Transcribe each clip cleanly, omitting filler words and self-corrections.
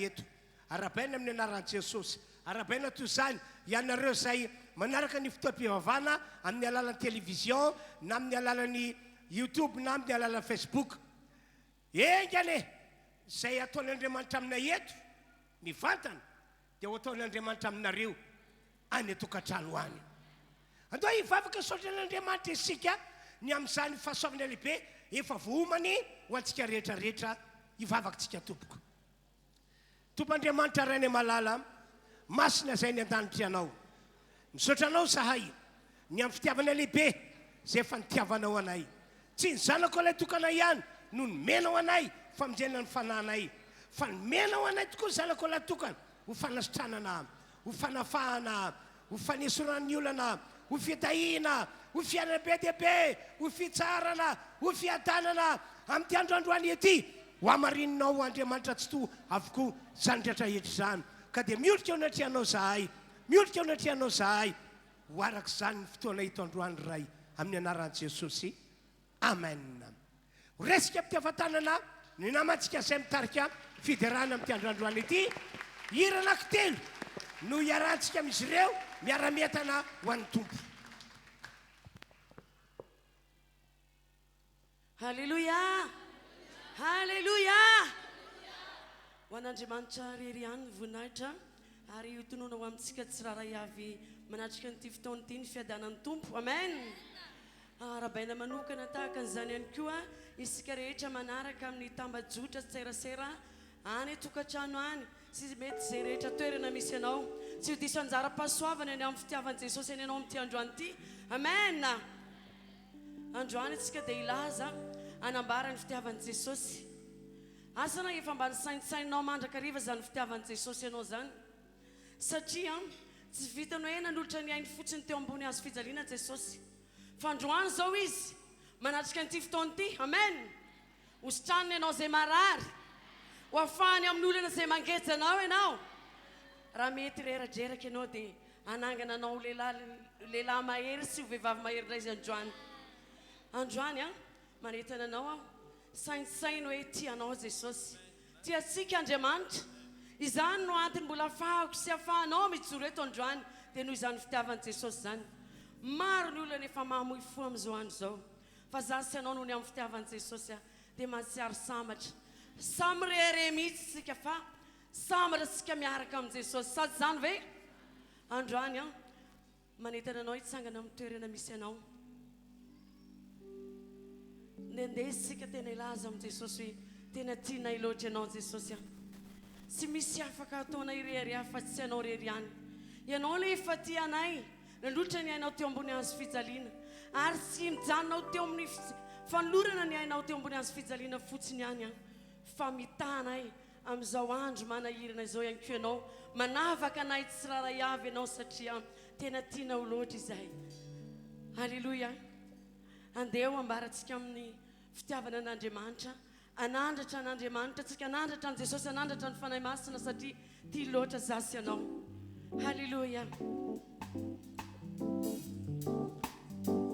eto arabaina amin'ny anaran'i Jesosy arabaina toy izany ianareo izay manaraka ny fotoam-pivavahana amin'ny alalan'ny télévision na amin'ny alalan'ny YouTube na amin'ny alalan'ny Facebook engane izay ataon'Andriamanitra aminay eto mivantana dia ho ataon'Andriamanitra aminareo any tokantrano any andao hivavaka saotran'Andriamanitra isika ny amin'izany fahasoavana lehibe efa vohomany ho antsika rehetrarehetra hivavakantsika tompoko Tompoandriamanitra rainy malala masina izay ny an-danitra ianao misaotra anao zahay ny amin'ny fitiavana lehibe izay efa nitiavanao anay tsy ny zanako ilay tokana ihany no nomenao anay famonjena ny fananay fa nomenao anay tokoa ny zanako ilay tokana ho fanasitranana ho fanafahana ho fanesorana ny olana ho fitahina ho fianana be dehibe ho fitsarana ho fiadanana amin'ny androandroany ety ho amarinanao Andriamanitra tsy to avokoa zany rehetrarehetra izany ka dia miolika eo anatrehanao zahay miolika eo anatrehanao zahay ho araka izany ny fotoana hito androany ray amin'ny anaran'i Jesosy amen ho resika mpitiavan-tanana ny namantsika izay mitarika fiderana amin'ity androandroany ety hira anankitelo no hiarantsika amin'izy ireo miara-mientana ho an'ny tompo Halleluja Halleluja ho an'Andriamanitra rery ihany voninahitra ary hotonoana ho amintsika tsiraray avy manatrika nyity fotoana ity ny fiadanan'ny tompo amen rabaina manokana tahaka an'izany ihany koa isika rehetra manaraka amin'ny tambajotra tserasera any tokantrano any sy mety zay rehetra toerana misy ianao tsy ho diso anjara-pahasoavana any amin'ny fitiavan'i Jesosy any ianao amin'ity androany ity amen androany isika dia ilaza anambara ny fitiavan'i Jesosy asana efa mba nisaintsaininao mandraka hariva zany fitiavan'i Jesosy ianao zany satria tsy vitanao nanolotra ny ainy fotsiny teo ambony azo fijaliana Jesosy fa androany zao izy manatrika nyity fotoana ity amen hositraniny ianao zay marary ho afahany amin'ny olana zay mangeja anao ianao raha mety reradraraka ianao dia anangana anao lehilahy mahery sy ho vehivavy mahery indray izy androany manetana anao sainsainy hoe tianao Jesosy tiatsika Andriamanitra izany no antony mbola afahako sy afahanao mijoro eto androany dia noho izany fitiavan'i Jesosy zany maro ny olona efa mamoy fo amin'izao andro zao fa za sy anao noho ny amin'ny fitiavan'i Jesosy dia mahatsiaro sambatra samy rehare mihitsy sika fa sambatra sika miaraka amin'i Jesosy sady zany ve androany manetana anao hitsangana amin'ny toerana misy anao ndeha sika tena ilaza amin'i Jesosy hoe tena tianay loatra ianao Jesosy tsy misy afaka ataonay irery afa tsy ianao rery ihany ianao le efa tianay nandrotra ny ainao teo ambony hazo fijaliana ary tsy mijanonao teo amin'ny fanolorana ny ainao teo ambony hazo fijaliana fotsiny ihany fa mitanay amin'izao andro manahirana izao ihany koa ianao manavaka anay tsiraray avy ianao satria tena tianao loatra izahay halleluja andeha ho ambaratsika amin'ny fitiavana an'Andriamanitra anandratra an'Andriamanitra tsika anandratra an' Jesosy anandratra ny fanahy masina satria tia loatra zasy ianao halleluja Oh,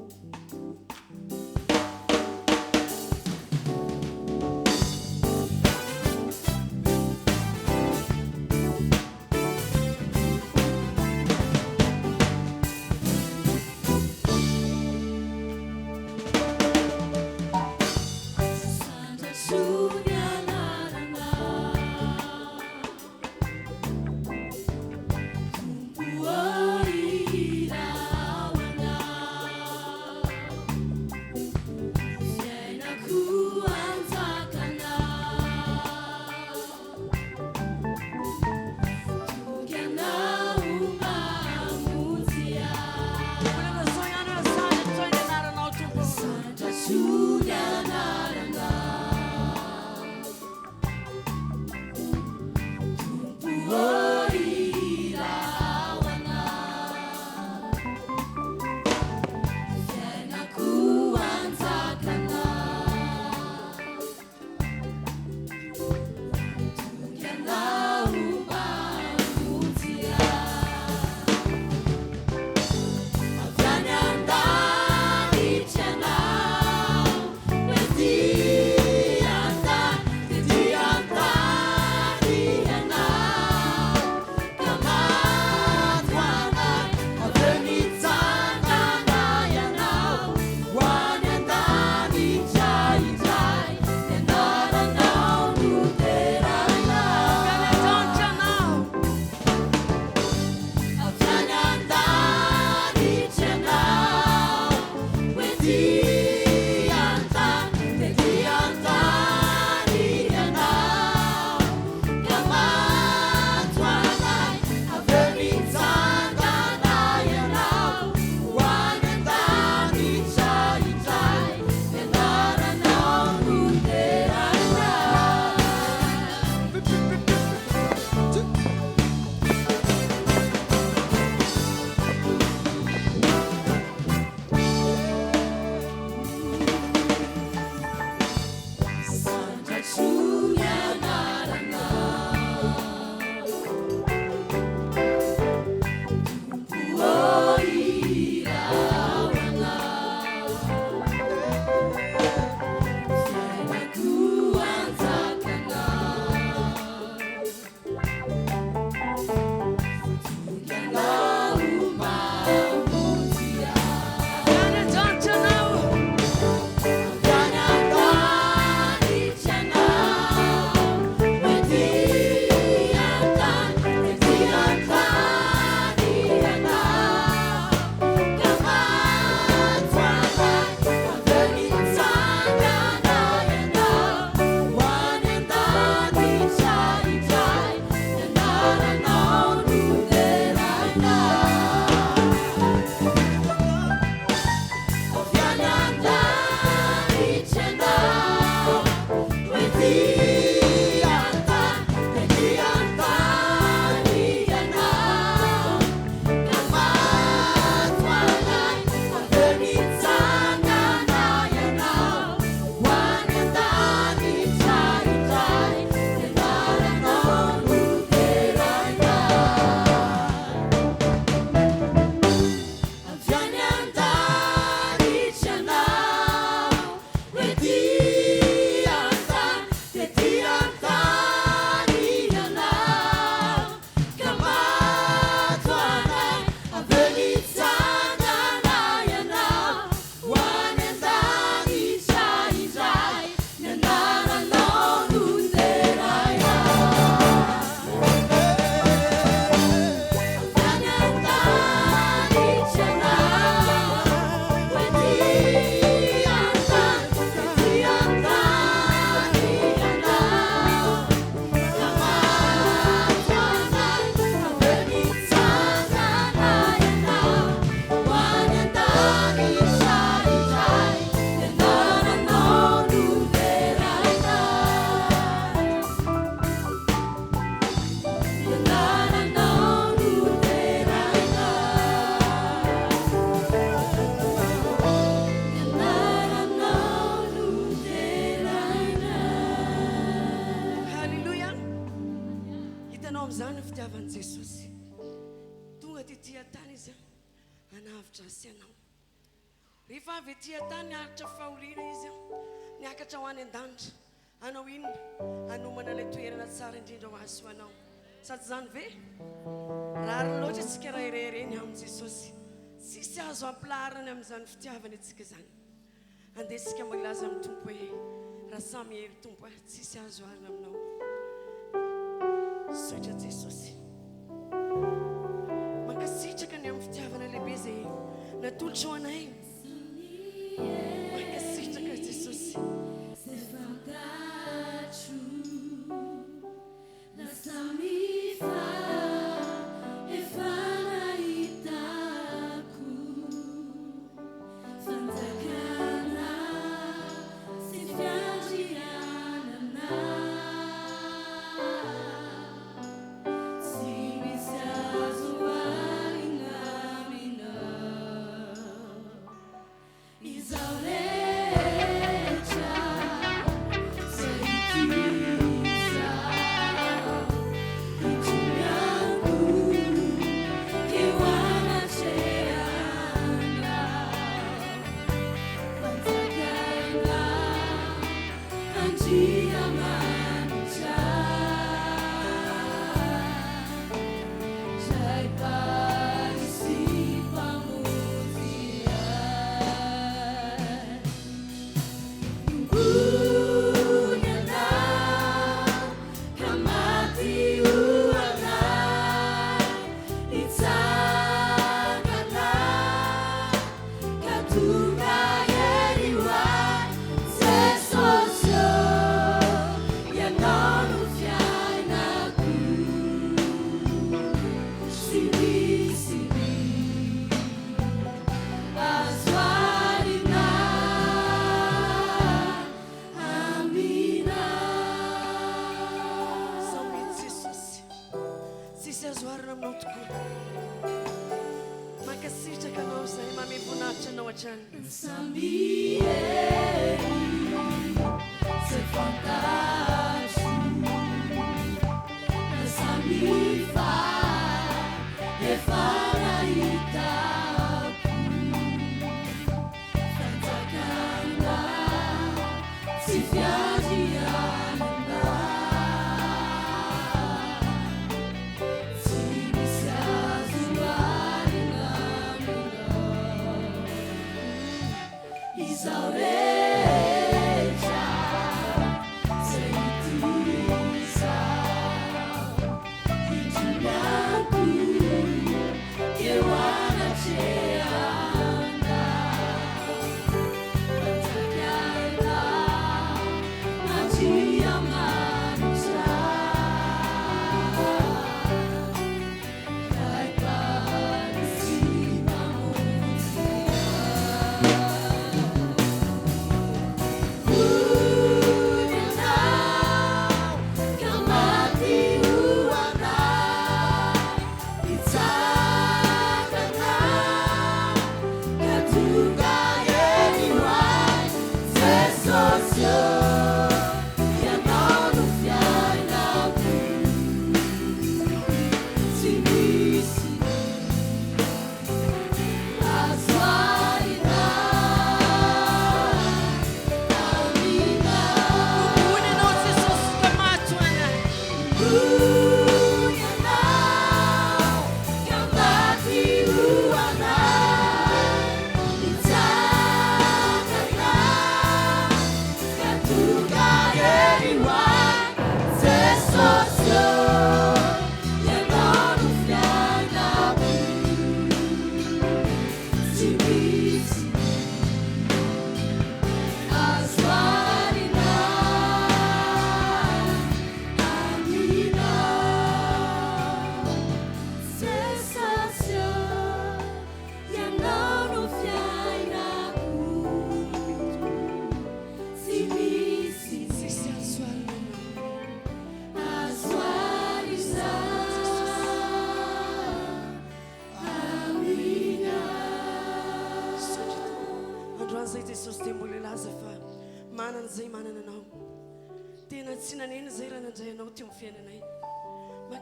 hitanao amin'izany fitiavan'i Jesosy tonga ty tany izy anavitra asy anao rehefa avy ety tany aritra fahoriana izy niakatra ho any an-danitra anao inona anomana ilay toerana tsara indrindra ho azy ho anao sady zany ve rariny loatra isika raha irereny amin' Jesosy sisy azo ampilariny amin'izany fitiavana itsika zany andesika malaza amin'ny tompo hoe raha samy hery tompo tsisy azo arina aminao sotra Jesosy mankasitraka ny amin'ny fitiavana lehibe zay natolotra ho anay mankasitraka Jesosy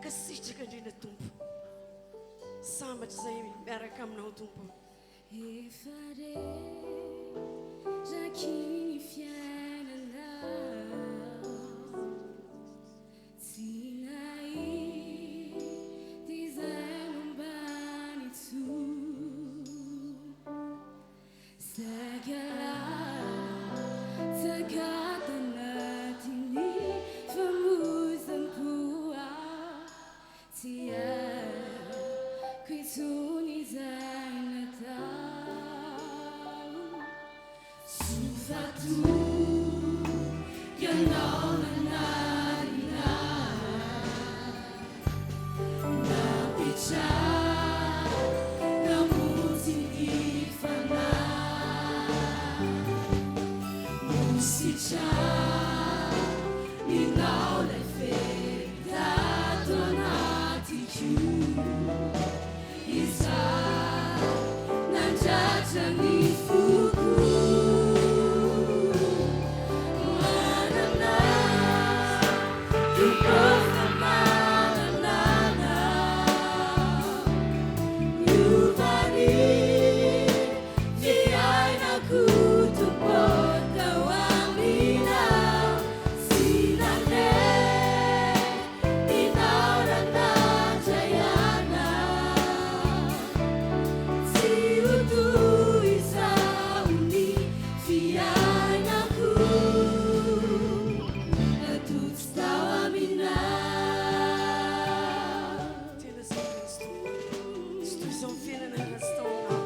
mankasitraka indrindra tompo sambatra izay miaraka aminao tompo efa retraky ny fiainanao tsy nahity izay mombany tsagatanatyny famozam-poa tsy aiko itsony izay natao sofato ianao nanarina napetraka namonjy ny fanahy musicà ninao lay feritato anaty izay nandratra ny foko manana tokofa mananana miovany fiainako tompona hoamina sinane inaorana jayana tsy otoizahony fiainako natotsy tao amina tena zay Kristo tsy toy izao fiainana rastaonao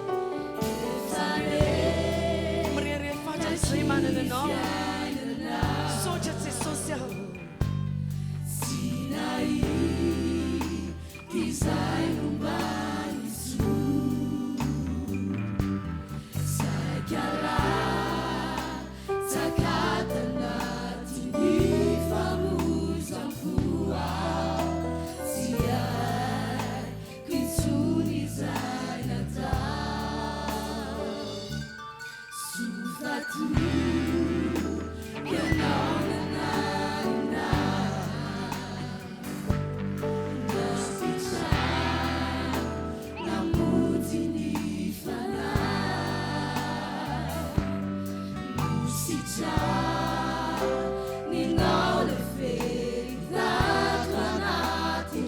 mirehirehifatra izay manana anao sotra Jesosy aho tsy nahity izay mombany sakara tsakatanaty ny famozam-poa tsy aiko itsony izay natao sofato ianao nanarina napetraka namonjy ny fanahy musicà ninao lay feritato anaty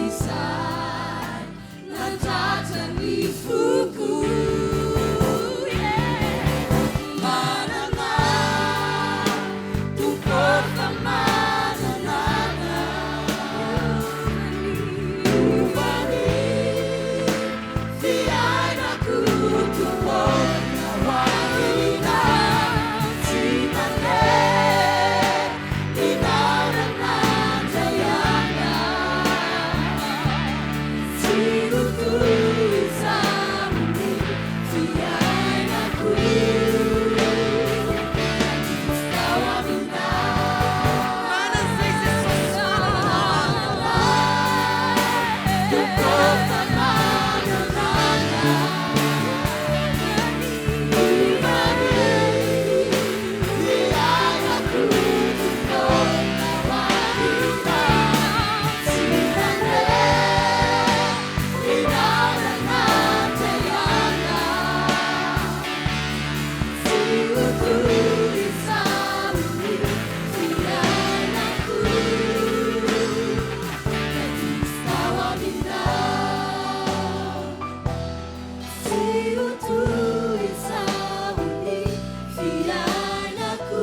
izay nandratra ny foko manana tokofa mananana miovany fiainako tompona hoamina tsy mandeha inaorana jayana tsy otoizahony fiainako natotsy tao amina mana zay Jesosy tokofa mananana miovany fiainako tompona hoamina tsy mandeha inaorana jayana tsy otoizahony fiainako natotsy tao amina tsy otoizahony fiainako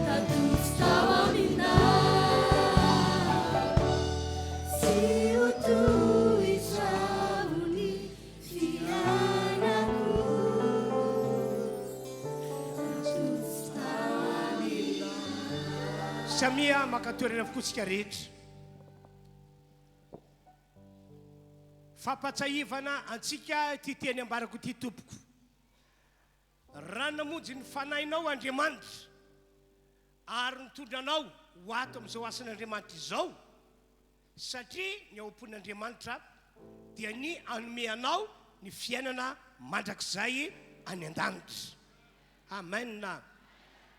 natotsy tao amina tsy otoizahony fiainako natotsy tao amina samia makatoerana avokotsika rehetra fampatsahivana antsika ty teny ambarako ty tompoko raha namonjy ny fanahinao Andriamanitra ary nitondranao ho ato amin'izao asan'Andriamanitra izao satria ny aompon'Andriamanitra dia ny anomeanao ny fiainana mandrakizay any an-danitra amen.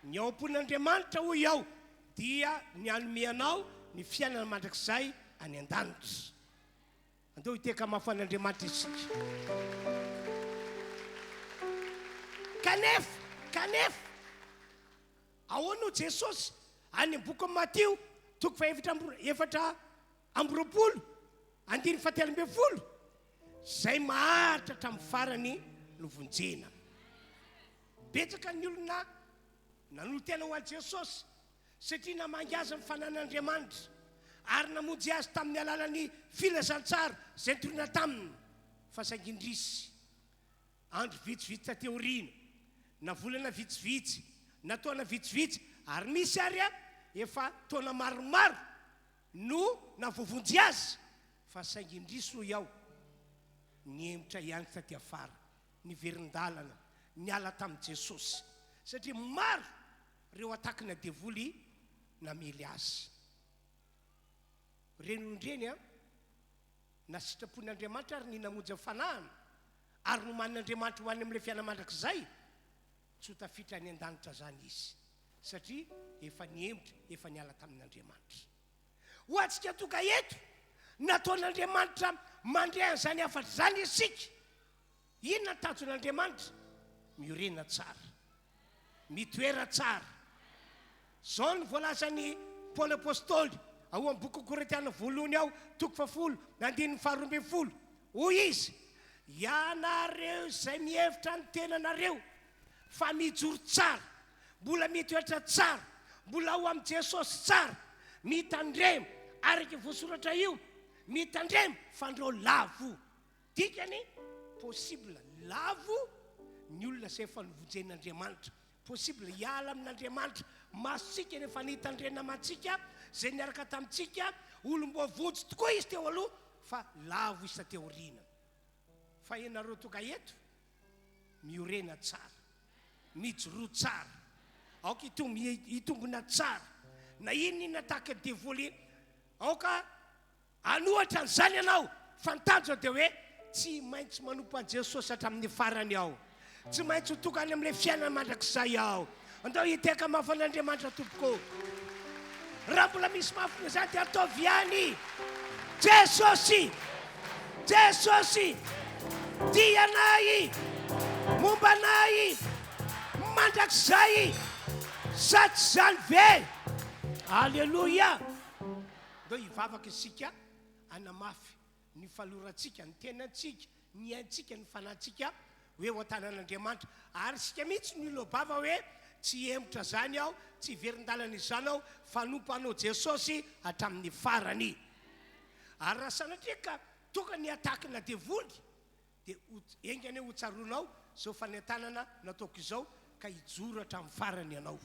Ny aompon'Andriamanitra hoy ao dia ny anomeanao ny fiainana mandrakizay any an-danitra. Andeo hiteka mafan'Andriamanitra isika. Kanefa ahoana Jesosy any boky Mateo toko efatra amby-roapolo andiny fahatelo amby folo zay maharitra hatramin'ny farany novonjena. Betsaka ny olona nanolo tena ho an'i Jesosy satria namangy azy amin'ny fanan'Andriamanitra ary namonjy azy tamin'ny alalan'ny filazantsara zay nitorina taminy fa saingy indrisy andro vitsivitsy taty aoriana, na volana vitsivitsy, na taona vitsivitsy, ary misy ary efa taona maromaro no navovonjy azy fa saingy indrisy ho iaho niemitra ihany taty afara, niverin-dalana, niala tamin'i Jesosy satria maro reo atakina devoly namely azy. Renondreny na sitrapon'Andriamanitra ary ny namonjy fanahana ary nomanin'Andriamanitra ho any amin'ilay fiainana mandrakizay tsy ho tafiditra any an-danitra zany izy satria efa niemitra, efa niala tamin'Andriamanitra. Ho antsika toka eto nataon'Andriamanitra mandray an'izany afatra zany isika. Inona tanjon'Andriamanitra? Miorena tsara, mitoera tsara. Zao ny voalazan'ny Paoly apôstôly ao amin'ny boky Korintiana voalohany ao toko 10:12. Hoy izy, ianareo izay mihevitra ny tenanareo fa mijoro tsara, mbola mitoetra tsara, mbola ao amin'ny Jesosy tsara, mitandremo araka voasoratra io, mitandremo fandro lavo. Dikany possible lavo ny olona izay efa novonjen'Andriamanitra, possible hiala amin'Andriamanitra, masika nefa nitandrena mantsika zay niaraka tamintsika, olom-boavonjy tokoa izy teo aloha fa lavo izy teo aoriana. Fa ianareo toka eto miorena tsara, mijoro tsara, aoka hitongona tsara, na inona tahaka devoly aoka anohatra an'izany ianao, fantanjo dia hoe tsy maintsy manompo an' Jesosy hatramin'ny farany aho, tsy maintsy ho tokany amin'ilay fiainana mandrakizay aho. Andao hiteka mafan'Andriamanitra tompoko. Raha mbola misy mafina zany dia ataovy ihany. Jesosy dianay, mombanay, mandrakizay, sa tsy zany ve? Alleluia. Andao hivavaka isika anamafy ny falorantsika, ny tenantsika, ny aintsika, ny fanahintsika hoe ho an-tanan'Andriamanitra. Ary isika mihitsy ny lobava hoe tsy emotra zany aho, tsy verin-dalana izany aho, fa nompanao Jesosy hatramin'ny farany. Ary raha sanatria ka toka ny atakina devoly dia engany ho tsaronao zao fanentanana nataoko izao ka hijoro hatramin'ny farany ianao.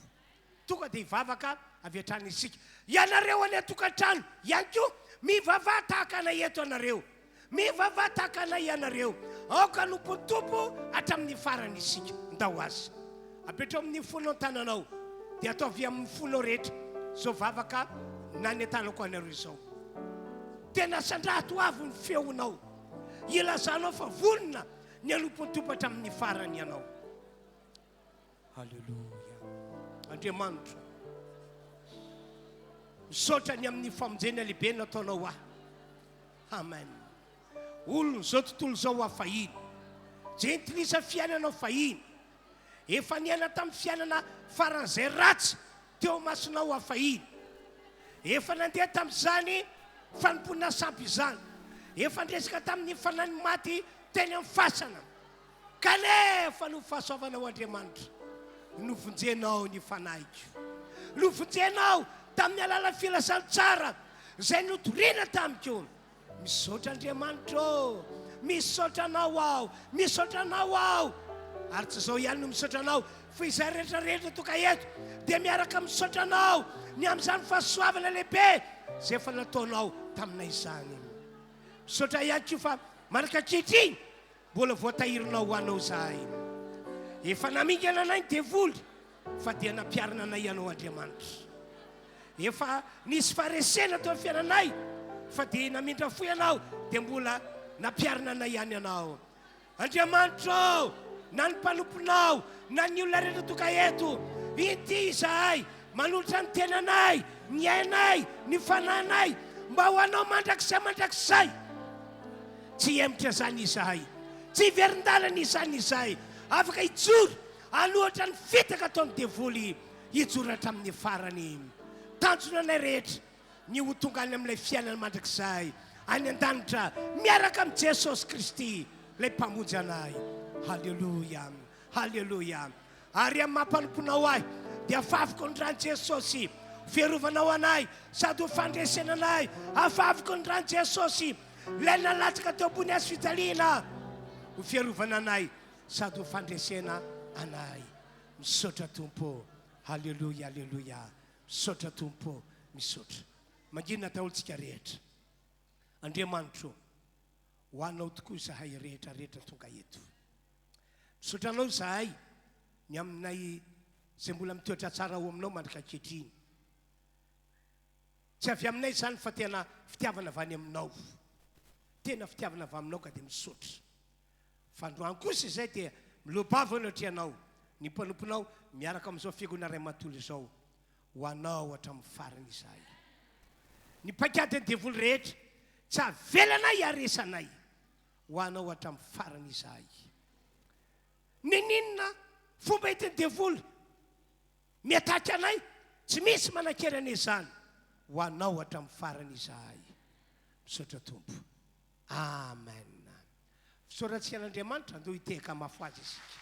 Toka dia hivavaka avy hatrany isika. Ianareo any atokantrano ihany koa mivavah tahaka anay eto anareo, mivavah tahaka anay ianareo, aoka nompontompo hatramin'ny farany isika. Ndao azy apetrao amin'ny fonao tananao dia ataovy amin'ny fonao rehetra zao vavaka nanentanako anareo izao. Tena sandrato avy ny feonao, ilazanao fa vonona ny anompontompo hatramin'ny farany ianao. Halleluia. Andriamanitra, misaotra ny amin'ny famonjena lehibe nataonao ahy. Amen. Olona zao tontolo zao afahiny, jentilisa fiainanao fahiny, efa niaina tamin'ny fiainana faran'izay ratsy teo masonao afahiny, efa nandeha tamin'izany fanomponana sampy izany, efa ndresaka tamin'ny fanany maty teny amin'ny fasana, kanefa no fahasoavanao Andriamanitra novonjenao ny fanahiko, novonjenao tamin'ny alala filazantsara zay notoriana tamiko. Misaotra Andriamanitra, misaotra anao aho, misaotra anao aho. Ary tsy zao ihany no misaotra anao, fa izay rehetrarehetra toka eto dia miaraka misaotra anao ny amin'izany fahasoavana lehibe zay efa nataonao taminay izany. Misaotra ihany koa fa maraka ankehitriny mbola voatahirinao ho anao zahay. Efa namingana anay ny devoly fa dia nampiarina anay ianao Andriamanitra. Efa nisy faharesena teo amin'ny fiainanay fa dia namindra fo ianao dia mbola nampiarina anay ihany ianao. Andriamanitra, na ny mpanomponao, na ny olona rehetra toka eto, ity izahay manolotra ny tenanay, ny ainay, ny fananay mba ho anao mandrakizay tsy emitra zany izahay, tsy hiverin-dalana izany izahay, afaka hijoro aloatra ny fitaka ataony devoly hijoratra amin'ny farany. Tanjona anay rehetra ny ho tonga any amin'ilay fiainana mandrakizay any an-danitra miaraka amin'ny Jesosy Kristy ilay mpamonjy anay. Halleloia, halleloia. Ary amin'ny mampanomponao ahy dia afavoko ny rano Jesosy fiarovanao anay sady ho fandresena anay, afavoko ny rano Jesosy ilay nalatsaka teo ambony azy fijaliana ho fiarovana anay sady ho fandresena anay. Misaotra Tompo, halleloia, halleloia. Misaotra Tompo, misaotra. Manginona taolontsika rehetra. Andriamanitro, ho anao tokoa zahay rehetra tonga eto. Misaotra anao zahay ny aminay izay mbola mitoetra tsara ho aminao mandrika ankehitriny. Tsy avy aminay zany fa tena fitiavana avy any aminao, tena fitiavana avy aminao ka dia misaotra. Fa androany kosa izay dia milobavana ohatranao ny mpanomponao miaraka amin'izao fiangonana iray matory izao ho anao hatramin'ny farany izahay. Ny mpakady ny devoly rehetra tsy avelanay haresanay ho anao hatramin'ny farany izahay. Ninina fomba hitiny devoly miataky anay tsy misy manan-kerana izany ho anao hatramin'ny farany izahay. Misaotra Tompo, amen. Fisoratsika an'Andriamanitra andao hiteka mafy azy isika.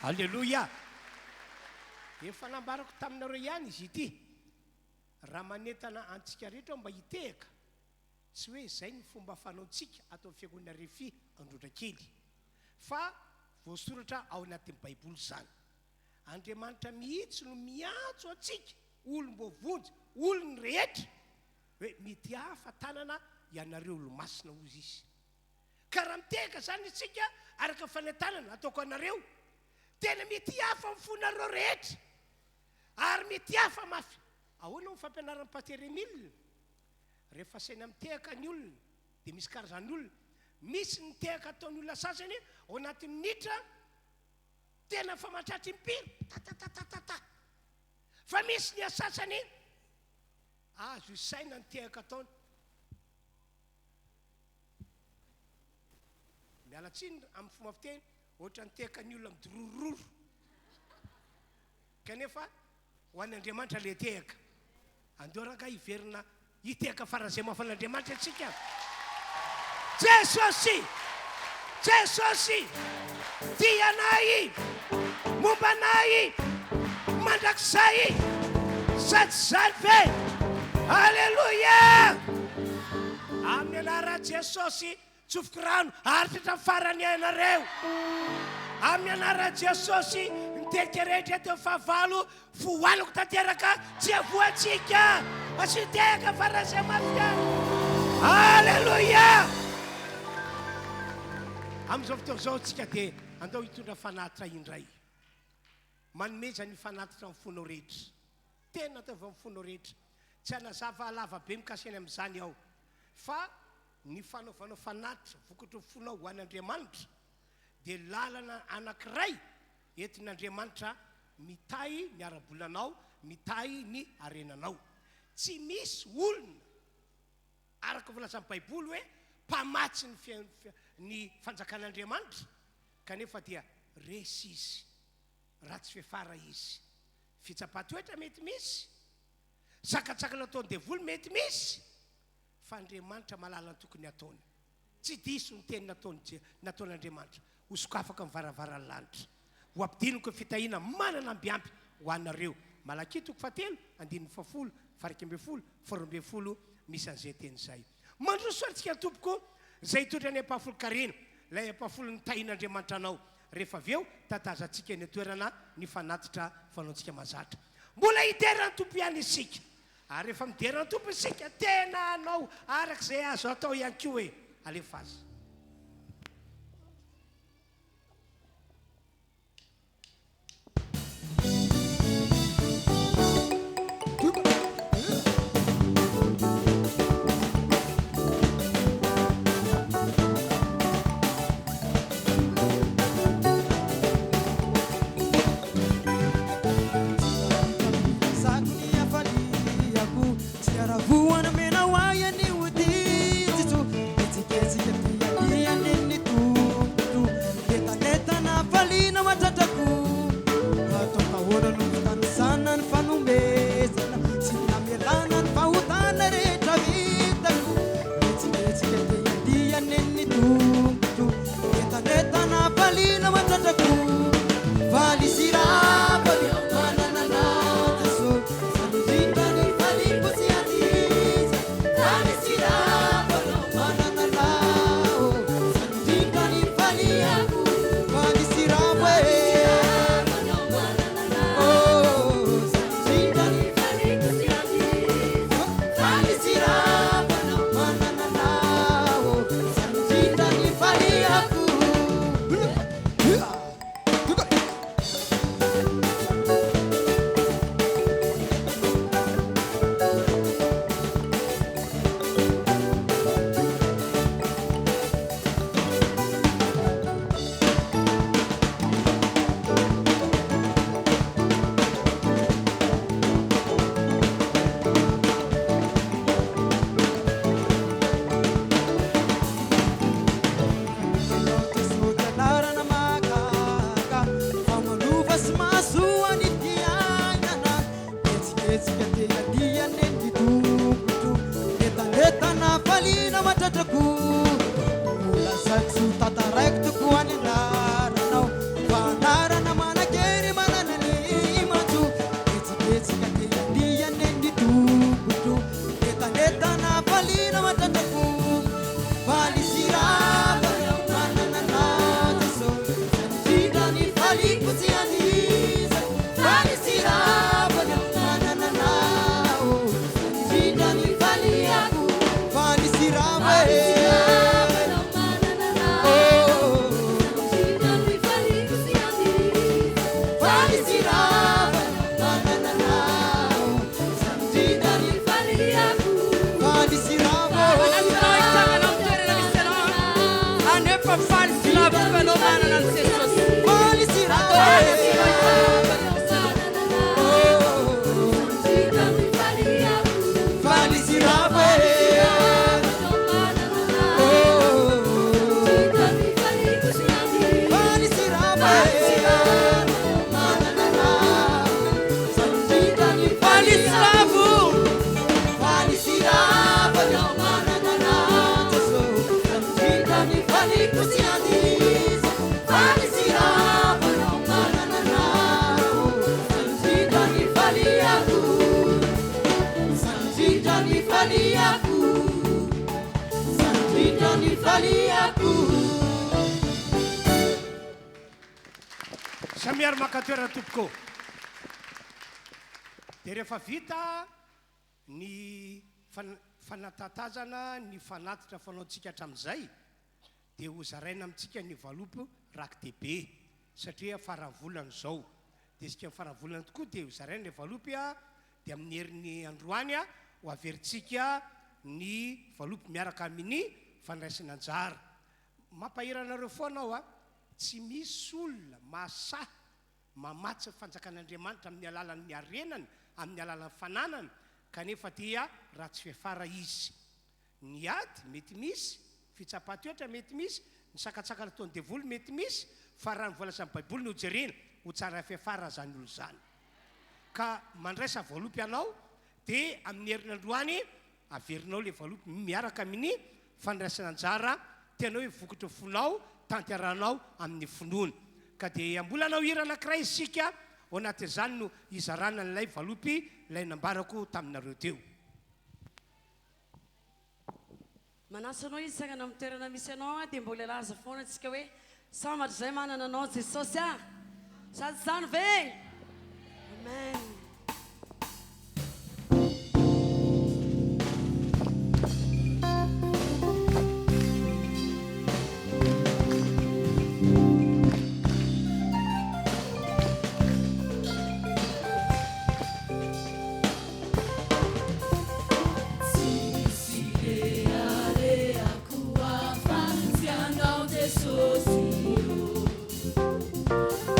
Halleloia. Efa nambarako taminareo ihany izy ity, raha manentana antsika rehetra mba hiteka, tsy hoe izay ny fomba fanaontsika atao amin'ny fiangonana RHEFI Androndrakely, fa voasoratra ao anatin'ny Baiboly zany. Andriamanitra mihitsy no miantso antsika olombovonjy, olony rehetra hoe mety hafatanana ianareo olo-masina ozy izy. Ka raha miteka zany isika araka fanentanana ataoko anareo, tena mety hafa amin'ny fonareo rehetra ary mety hafa mafy. Ahoana ny fampianaran'ny pater Emile? Rehefa saina miteka ny olona dia misy karazany olona, misy ny teka ataony olona sasany ao anatin'ny minitra tena fa matratry impiry tatatatata, fa misy ny asasany azo isaina ny teka ataony. Mialatsiny amin'ny fomba fiteny ohatra ny teka ny olona midorororo, kanefa ho an'Andriamanitra le teka. Andeo ranga hiverina hiteka faran'izay mafan'Andriamanitra antsika. Jesosy, Jesosy tianay, mombanay, mandrakizay, sady zany ve? Halleloia. Amin'ny anaran'i Jesosy tsofoko rano aritra farany ianareo. Amin'ny anaran'i Jesosy niteka rehetra teo fahavalo fohaniko tanteraka tsy avoantsika, tsy teka faran'izay mafia. Halleloia. Amin'izao fotoana izao tsika dia andao hitondra fanatitra indray, manomeza ny fanatitra amin'ny fonao rehetra, tena atao amin'ny fonao rehetra. Tsy hanazava lava be mikasina amin'izany aho, fa ny fanaovanao fanatitra vokatry ny fonao ho an'Andriamanitra dia lalana anankiray entin'Andriamanitra mitahy ny ara-bolanao, mitahy ny arenanao. Tsy misy olona araka volazan'ny Baiboly hoe mpamatsy ny fanjakan'Andriamanitra, kanefa dia resy izy, ratsy fefara izy. Fitsapan-toetra mety misy, sakatsakana ataony devoly mety misy, fa Andriamanitra malala ny tokony ataony. Tsy diso ny teny nataon'Andriamanitra, ho sokafaka mivaravarany lanitra. Ho ampidiniko fitahina manana ambiampy ho anareo. Malaki toko 7, 10, farika 12, 14, misy an'izay teny izay. Mandroso antsika tompoko izay hitondra ny ampahafolo-karena, ilay ampahafolo ny tahin'Andriamanitra anao. Rehefa avy eo tatazantsika ny toerana ny fanatitra fanaontsika mazatra. Mbola hiderany tompo ihany isika. Ary rehefa miderany tompo isika, tena anao arak'izay azo atao ihany koa hoe alefa azy. vuana mena waia ni udititu etiketsika tia nini tu neta na falina matataku atoka ora nuftan sanan fanumbesana sinamelana fautana retra vitaku etiketsika tia nini tu neta na falina matataku vali sirapa Samiary makatoera tompoko. Dia rehefa vita ny fanatatazana ny fanatitra fanaontsika hatramin'izay dia ho zaraina amintsika ny valopo raky dehibe satria faran'ny volana izao. Dia isika faran'ny volana tokoa dia ho zaraina ny valopy dia amin'ny herin'ny androany ho averintsika ny valopy miaraka amin'ny fandraisana anjara. Mampahiranareo foana tsy misy olona masahy mamatsy fanjakan'Andriamanitra amin'ny alalan'ny arenany, amin'ny alalan'ny fananany, kanefa dia ratsy fiafara izy. Ny ady mety misy, fitsapan-toetra mety misy, ny sakatsaka nataony devoly mety misy, fa raha ny voalaza amin'ny baiboly no jerena ho tsara fiafara zany olo zany. Ka mandraisa valopy ianao dia amin'ny herin'androany averinao le valopy miaraka amin'ny fandraisana anjara tianao hoe vokatry fonao tanteranao amin'ny finoana. Ka dia ambolanao hira anankiray isika ao anatin'izany no izarana n'ilay valopy ilay nambarako taminareo teo. Manasanao izy sagana amin'ny toerana misy anao dia mbola laza foana antsika hoe sambatra izay manana anao Jesosy sady izany ve? Amen.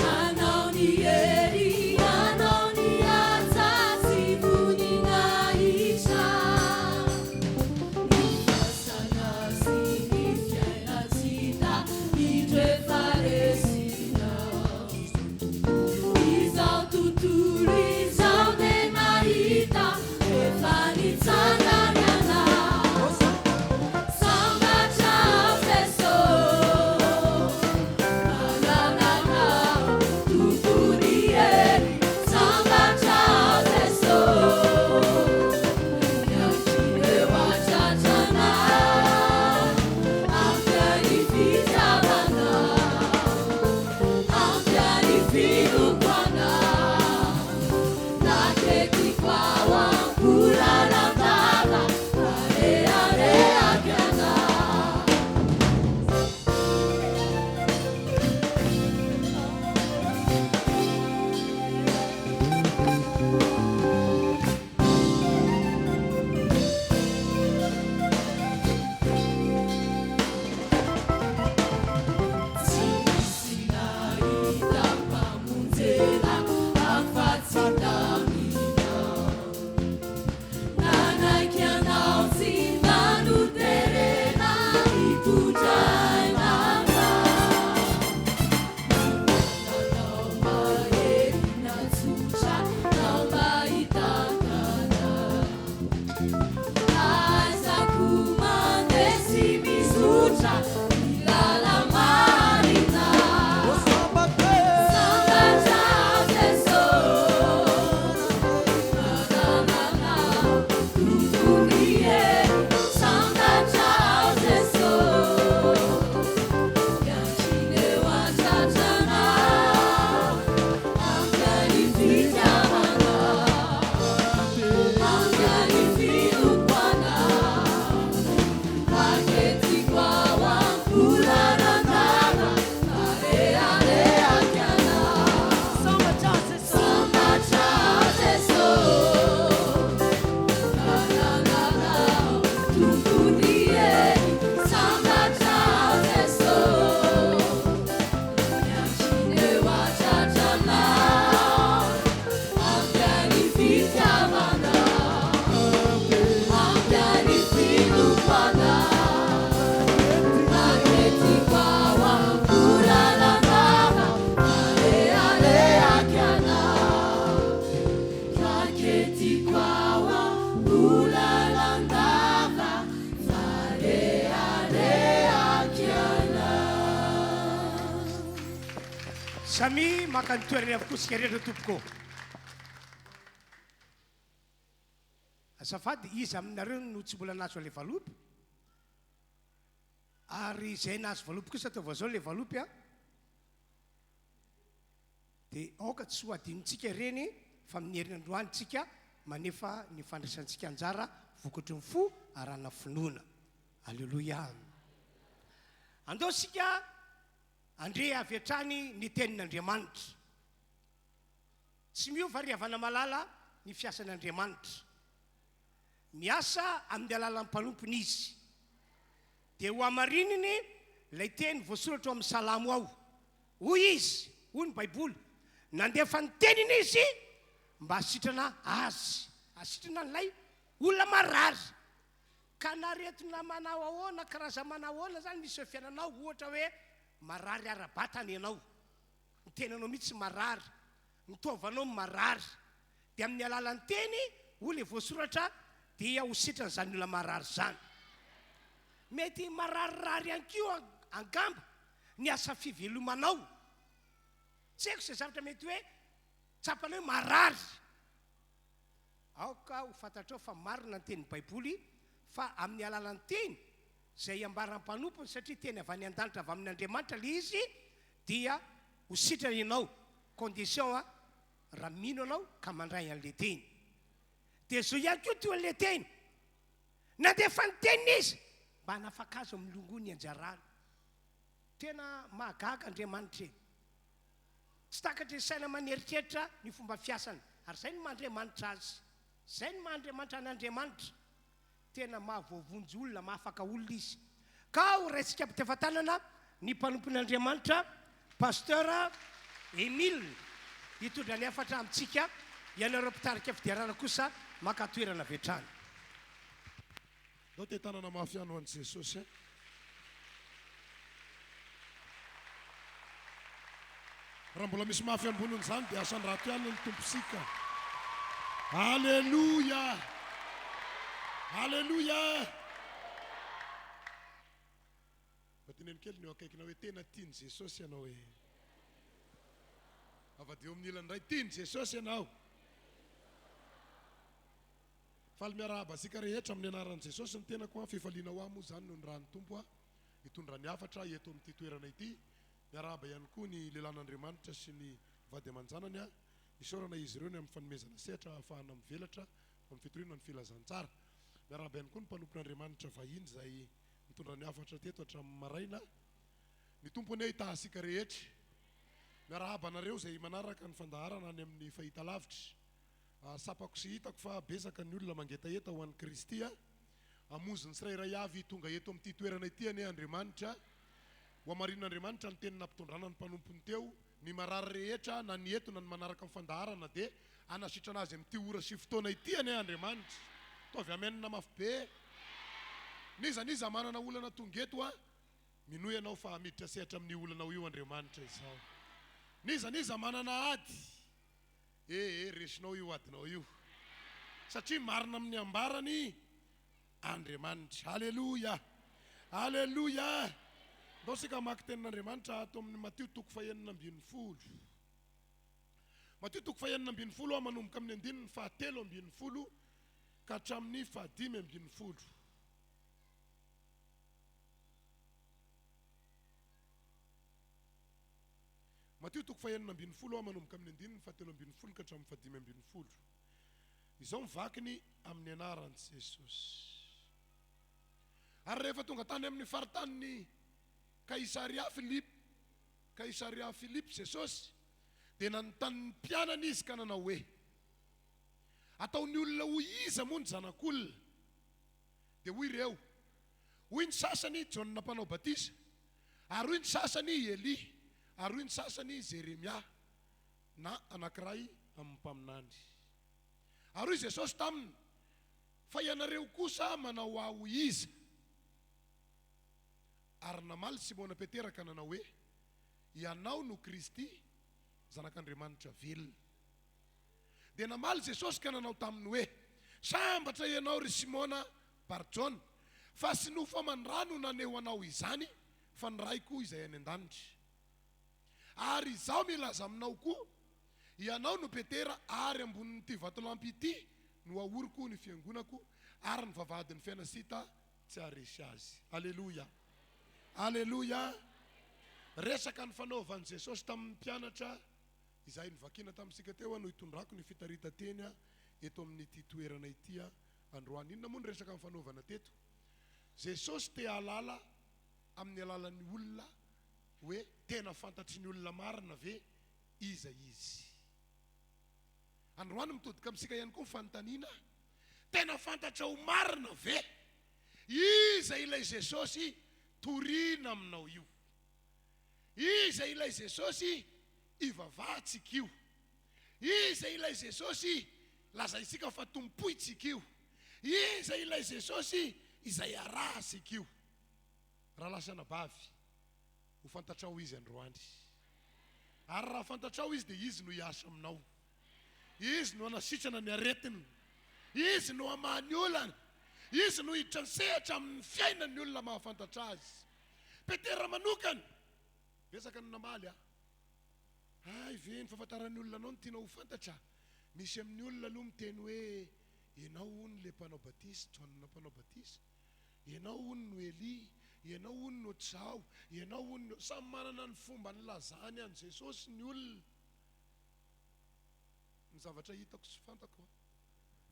Anao ni eri, anao ni samy maka ny toerany avokoa sika rehetra tompoko azafady izy aminareo no tsy mbola nazo le valopy ary zay nazo valopy kosa ataova zao le valopy a dia aoka tsy ho adinontsika reny fa amin'ny herinandroany tsika manefa ny fandraisantsika anjara vokatry ny fo arana finoana alleloia andao sika andre avy hatrany ny tenin'Andriamanitra tsy miova riavana malala ny fiasan'Andriamanitra miasa amin'ny alalan'ny mpanompony izy dia ho amarininy lay teny voasoratra amin'ny salamo ao hoy izy hoy ny baiboly nandefa ny teniny izy mba asitrana azy asitrana n'lay olona marary ka naretina manao ahoana karaza manao ahoana zany misy fiainanao ohatra hoe marary arabatana ianao ny tenanao mihitsy marary ny tovanao marary dia amin'ny alalan'ny teny ho le voasoratra dia ho sitran'izany olona marary zany mety mararirary ihany koa angamba ny asa fivelomanao tsy haiko izay zavatra mety hoe tsapanao hoe marary aoka ho fantatrao fa marina ny tenin'ny baiboly fa amin'ny alalan'ny teny zay ambaran'ny mpanompony satria teny avy any an-danitra avy amin'Andriamanitra le izy dia ho sitrana ianao condition a raha mino anao ka mandray an'le teny dia zao ihany koa toa le teny nandefa ny teniny izy mba hanafaka azy amin'ny longony anjarany tena mahagaga Andriamanitra tsy takatra saina maneritreritra ny fomba fiasany ary zay ny mahandriamanitra azy zay ny mahandriamanitra an'Andriamanitra tena mahavoavonjy olona mahafaka olona izy ka ho raisika mpitefatanana ny mpanompon'Andriamanitra pasteur Emile hitondra ny afatra amintsika ianareo mpitarika fidiarana kosa maka toerana vetrany dao te tanana mafiano an'i Jesosy raha mbola misy mafy amboniny zany dia asany raha tiano ny tomposika alleluia alleluia matineny kely ny eo akaikina hoe tena tiany Jesosy ianao hoe avadio amin'ny ilany ray tiany Jesosy ianao faly miarahaba asika rehetra amin'ny anaran'i Jesosy ny tena koa fifaliana ho amo zany no ny raha ny tompo a hitondra ny afatra eto amin'ity toerana ity miarahaba ihany koa ny lehilan'Andriamanitra sy ny vady aman-janany a isaorana izy ireo ny amin'ny fanomezana sehatra ahafahana mivelatra amin'ny fitoriana ny filazantsara miarahaba ihany koa ny mpanompon'Andriamanitra vahiny zay mitondra ny afatra teto hatramin'ny maraina ny tompony ahitahasika rehetra miarahaba anareo zay manaraka ny fandaharana any amin'ny fahita lavitra sapako sy hitako fa besaka ny olona mangetaheta ho an'ny Kristy amoziny tsirairay avy tonga eto amin'ity toerana ity ane Andriamanitra ho amarin'Andriamanitra ny teny nampitondrana ny mpanompony teo ny marary rehetra na ny eto na ny manaraka amin'ny fandaharana dia anasitrana azy amin'ity ora sy fotoana ity ane Andriamanitra tovy amenina mafy be niza manana olana tongeto minoy ianao fa miditra sehatra amin'ny olanao io Andriamanitra izao niza manana ady resinao io adinao io satria marina amin'ny ambarany Andriamanitra alleluia alleluia ndao sika maky tenin'Andriamanitra ato amin'ny Matio 9:10 Matio 9:10 manomboka amin'ny 7:10 ka hatramin'ny 5:10 Matio 9:10 manomboka amin'ny 7:10 ka hatramin'ny 5:10 izao mivakiny amin'ny anaran'i Jesosy ary rehefa tonga tany amin'ny faritany Kaisaria Philippe Jesosy dia nanontany ny mpianany izy ka nanao hoe ataony olona ho iza moa ny zanak'olona dia hoy ireo hoy ny sasany Jona mpanao batisa ary hoy ny sasany Eli ary hoy ny sasany Jeremia na anankiray amin'ny mpaminany ary hoy Jesosy taminy fa ianareo kosa manao aho iza ary namaly Simona Petera ka nanao hoe ianao no Kristy zanak'Andriamanitra velona dia namaly Jesosy ka nanao taminy hoe sambatra ianao ry Simona Barjona fa sy nofa mandrano naneho anao izany fa ny raiko izay any an-danitra Ary izaho milaza aminao koa, ianao no petera ary ambonin'ity vatolampy ity no ahoriko ny fiangonako ary ny vavadin'ny fianasita tsy haresy azy. Aleluia. Aleluia. Resaka ny fanaovan'i Jesosy tamin'ny mpianatra izay nivakina tamintsika teo no hitondrako ny fitaritateny eto amin'ity toerana ity androany. Inona moa ny resaka ny fanaovana teto? Jesosy te halala amin'ny alalan'ny olona hoe tena fantatry ny olona marina ve iza izy. Androany mitodika amintsika ihany koa fanontaniana, tena fantatra ho marina ve iza ilay Jesosy torina aminao io? Iza ilay Jesosy ivavatsika io? Iza ilay Jesosy lazaisika fa tompoitsika io? Iza ilay Jesosy izay arasika io? Raha lasana bavy ho fantatrao izy androany. Ary raha fantatrao izy dia izy no hiasa aminao. Izy no anasitrana ny aretiny. Izy no amahany olana. Izy no hiditra ny sehatra amin'ny fiainan'ny olona mahafantatra azy. Petera manokana besaka ny namaly ay ve ny fahafantaran'ny olona anao no tiana ho fantatra. Misy amin'ny olona aloha miteny hoe ianao hono le mpanao batisa, Joanina mpanao batisa, ianao hono no Eli, ianao hono no Jao, ianao hono samy manana ny fomba nilazany an Jesosy ny olona. Ny zavatra hitako sy fantako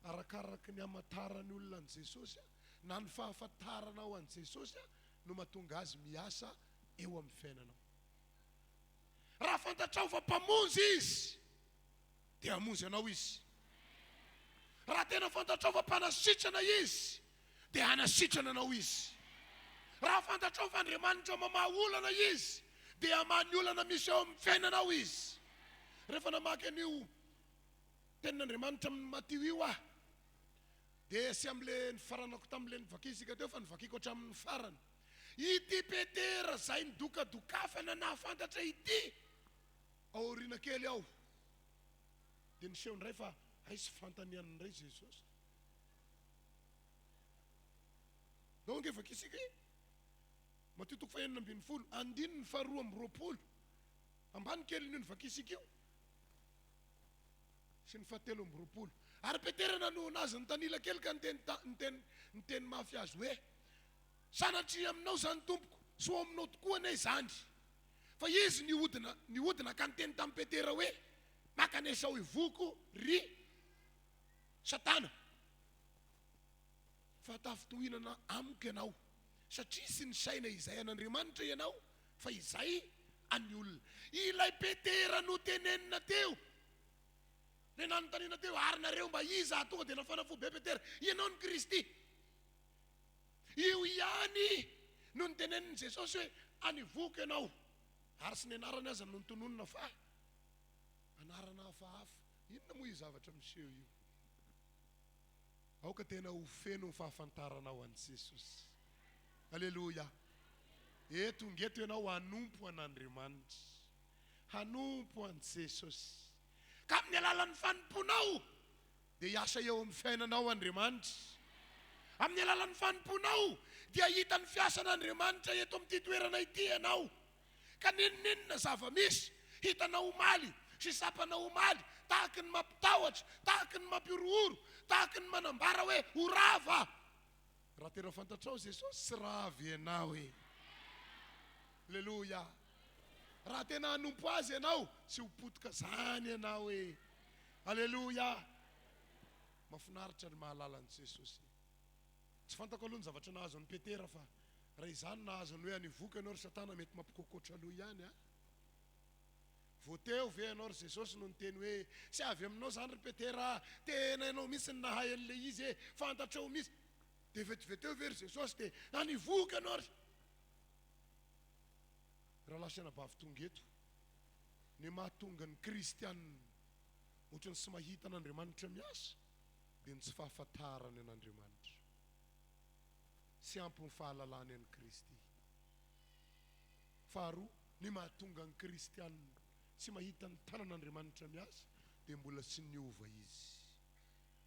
arakaraky ny amatarany olona an Jesosy na ny fahafantaranao an Jesosy no mahatonga azy miasa eo amin'ny fiainanao. Raha fantatrao fa mpamonjy izy dia hamonjy anao izy. Raha tena fantatrao fa mpanasitrana izy dia hanasitrana anao izy. Raha fantatrao fa Andriamanitra mamaha olana izy dia hamahany olana misy eo amin'ny fiainanao izy. Rehefa namaky an'io tenin'Andriamanitra amin'ny Matio io dia sy amin'le nifaranako tamin'le nivakisika teo fa nivakiko hatramin'ny farany. Ity Petera zay nidokadokafana nahafantatra ity aoriana kely aho dia niseho ndray fa ay sy fantaniany ndray Jesosy. Donc vakisika Matio 4:20 andininy 2:20 ambany kely ny vakisika io sy ny 7:20. Ary Petera nanohona azy ny tanila kely ka niteny mafy azy hoe sanatria aminao zany tompoko, so aminao tokoa ane zany. Fa izy nihodina ka niteny tamin'ny Petera hoe makanesa ivoko ry Satana. Fa tafitohinana amiko ianao satria sy ny saina izay an'Andriamanitra ianao fa izay any olona. Ilay Petera no tenenina teo le nanontaniana teo ary nareo mba iza tonga dia nafanafo be Petera, ianao ny Kristy. Io ihany no niteneniny Jesosy hoe anivoko ianao. Ary sy ny anarany aza no nitononona fa anarana hafahafa. Inona moa io zavatra miseho io? Aoka tena ho feno ny fahafantaranao an Jesosy. Aleluia. Eto ngeto ianao hanompo an'Andriamanitra, hanompo an Jesosy. Ka amin'ny alalan'ny fanomponao dia hiasa eo amin'ny fiainanao Andriamanitra. Amin'ny alalan'ny fanomponao dia hita ny fiasan'Andriamanitra eto amin'ity toerana ity ianao. Ka ninona zava-misy hitanao omaly sy sapanao omaly tahaky ny mampitahotra, tahaky ny mampiorohoro, tahaky ny manambara hoe ho rava. Raha tena fantatrao Jesosy sy ravy ianao e. Aleluia. Raha tena hanompo azy ianao sy ho potika zany ianao e. Aleluia. Mahafinaritra ny mahalala an Jesosy. Tsy fantako aloha ny zavatra nahazo ny Petera fa raha izany nahazo ny hoe anivoka ianao ry Satana mety mampikokotra aloha ihany Voateo ve ianao ry Jesosy no niteny hoe sy avy aminao zany ry Petera, tena ianao misy ny nahay an'le izy e, fantatrao misy. Dia vetivety ve ry Jesosy dia anivoka ianao ry. Raha lasana bavy tonga eto ny mahatonga ny kristianina ohatrany sy mahita an'Andriamanitra miasa dia ny tsy fahafantarany an'Andriamanitra sy ampy ny fahalalany an'i Kristy. Faharoa, ny mahatonga ny kristianina tsy mahita ny tanan'Andriamanitra miasa dia mbola tsy niova izy,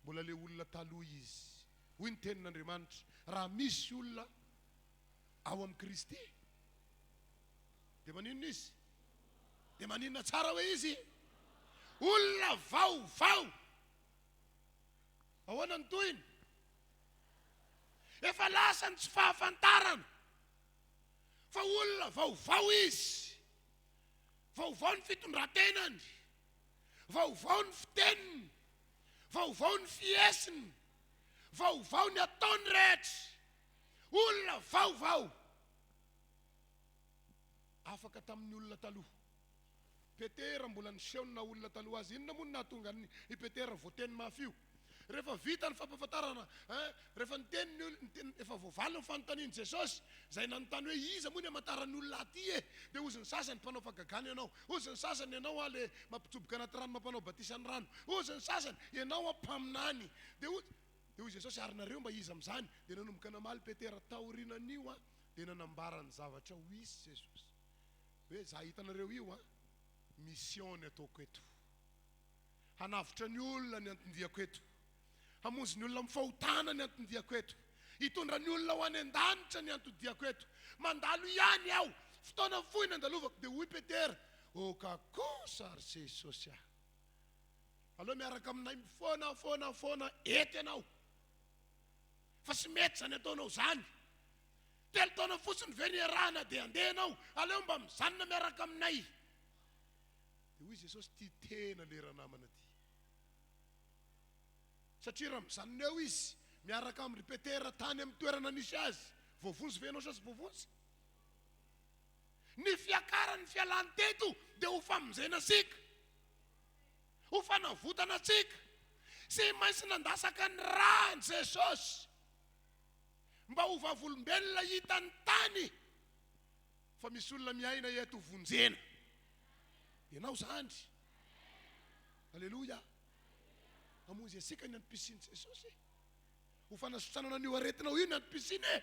mbola le olona taloha izy. Hoy ny tenin'Andriamanitra, raha misy olona ao amin'ny Kristy dia maninona izy? dia maninona tsara hoe izy olona vaovao. Ahoana ny toyiny? Efa lasa ny tsy fahafantarana fa olona vaovao izy. Vaovao ny fitondrantenany, vaovao ny fiteniny, vaovao ny fiesiny, vaovao ny ataony rehetra. Olona vaovao. Afaka tamin'ny olona taloha. Petera mbola nisehona olona taloha azy. Inona moa nahatonga i Petera voateny mafio? Rehefa vita ny fampafantarana, rehefa niteny efa voavaly ny fanontaniany Jesosy, zay nanontany hoe iza moa ny hamantaran'ny olona aty e? Dia ozy ny sasany mpanao fagagana ianao, ozy ny sasany ianao le mampitsoboka anaty rano mampanao batisany rano, ozy ny sasany ianao mpaminany. Dia ozy Jesosy arinareo mba iza am'izany. Dia nanomboka namaly Petera taorinan'io dia nanambarany zavatra ho isy Jesosy hoe za hitanareo io misiony ataoko eto, hanavitra ny olona ny antondiako eto, hamonjy ny olona mifahotana ny antondiako eto, hitondra ny olona ho any an-danitra ny antodiako eto, mandalo ihany aho, fotoana fohy nandalovako. Dia hoy Petera, ka kosa ry Jesosy aho, aloha miaraka aminay foana eto ianao, fa sy mety zany ataonao zany. 3 taona fotsiny ve ny iarahana dia andehanao, aleo mba mijanona miaraka aminay. Dia hoy Jesosy, ty tena lera namana ty. Satria raha mijanona eo izy miaraka amin'ny Petera tany amin'ny toerana nisy azy, voavonsy ve ianao sa sy voavonsy? Ny fiakarany fialany teto dia ho famonjena sika, ho fanavotana tsika, sy maintsy nandasaka ny rany Jesosy mba ho vavolombelona hitany tany. Fa misy olona miaina eto vonjena. Ianao zany. Aleluia. Hamonjy asika ny antom-pisiny Jesosy. Ho fanasotranana ny aretinao io ny antom-pisiny e.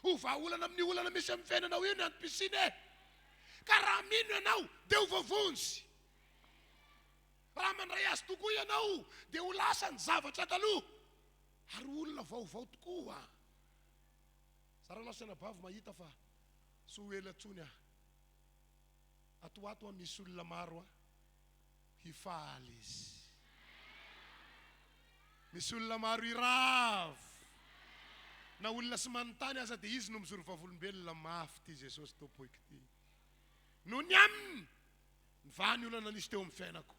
Ho vahaolana amin'ny olana misy amin'ny fiainanao io ny antom-pisiny e. Ka raha mino ianao dia ho vavonjy. Raha mandray azy tokoa ianao dia ho lasa ny zavatra taloha, ary olona vaovao tokoa. Sara lasana bavy mahita fa sy ho ela tsony atoato misy olona maro hifaly izy, misy olona maro iravo, na olona sy manontany aza dia izy no mizoro vavolombelona mafy ty Jesosy tompoiky ty. No ny aminy ny vahany olona nisy teo amin'ny fiainako.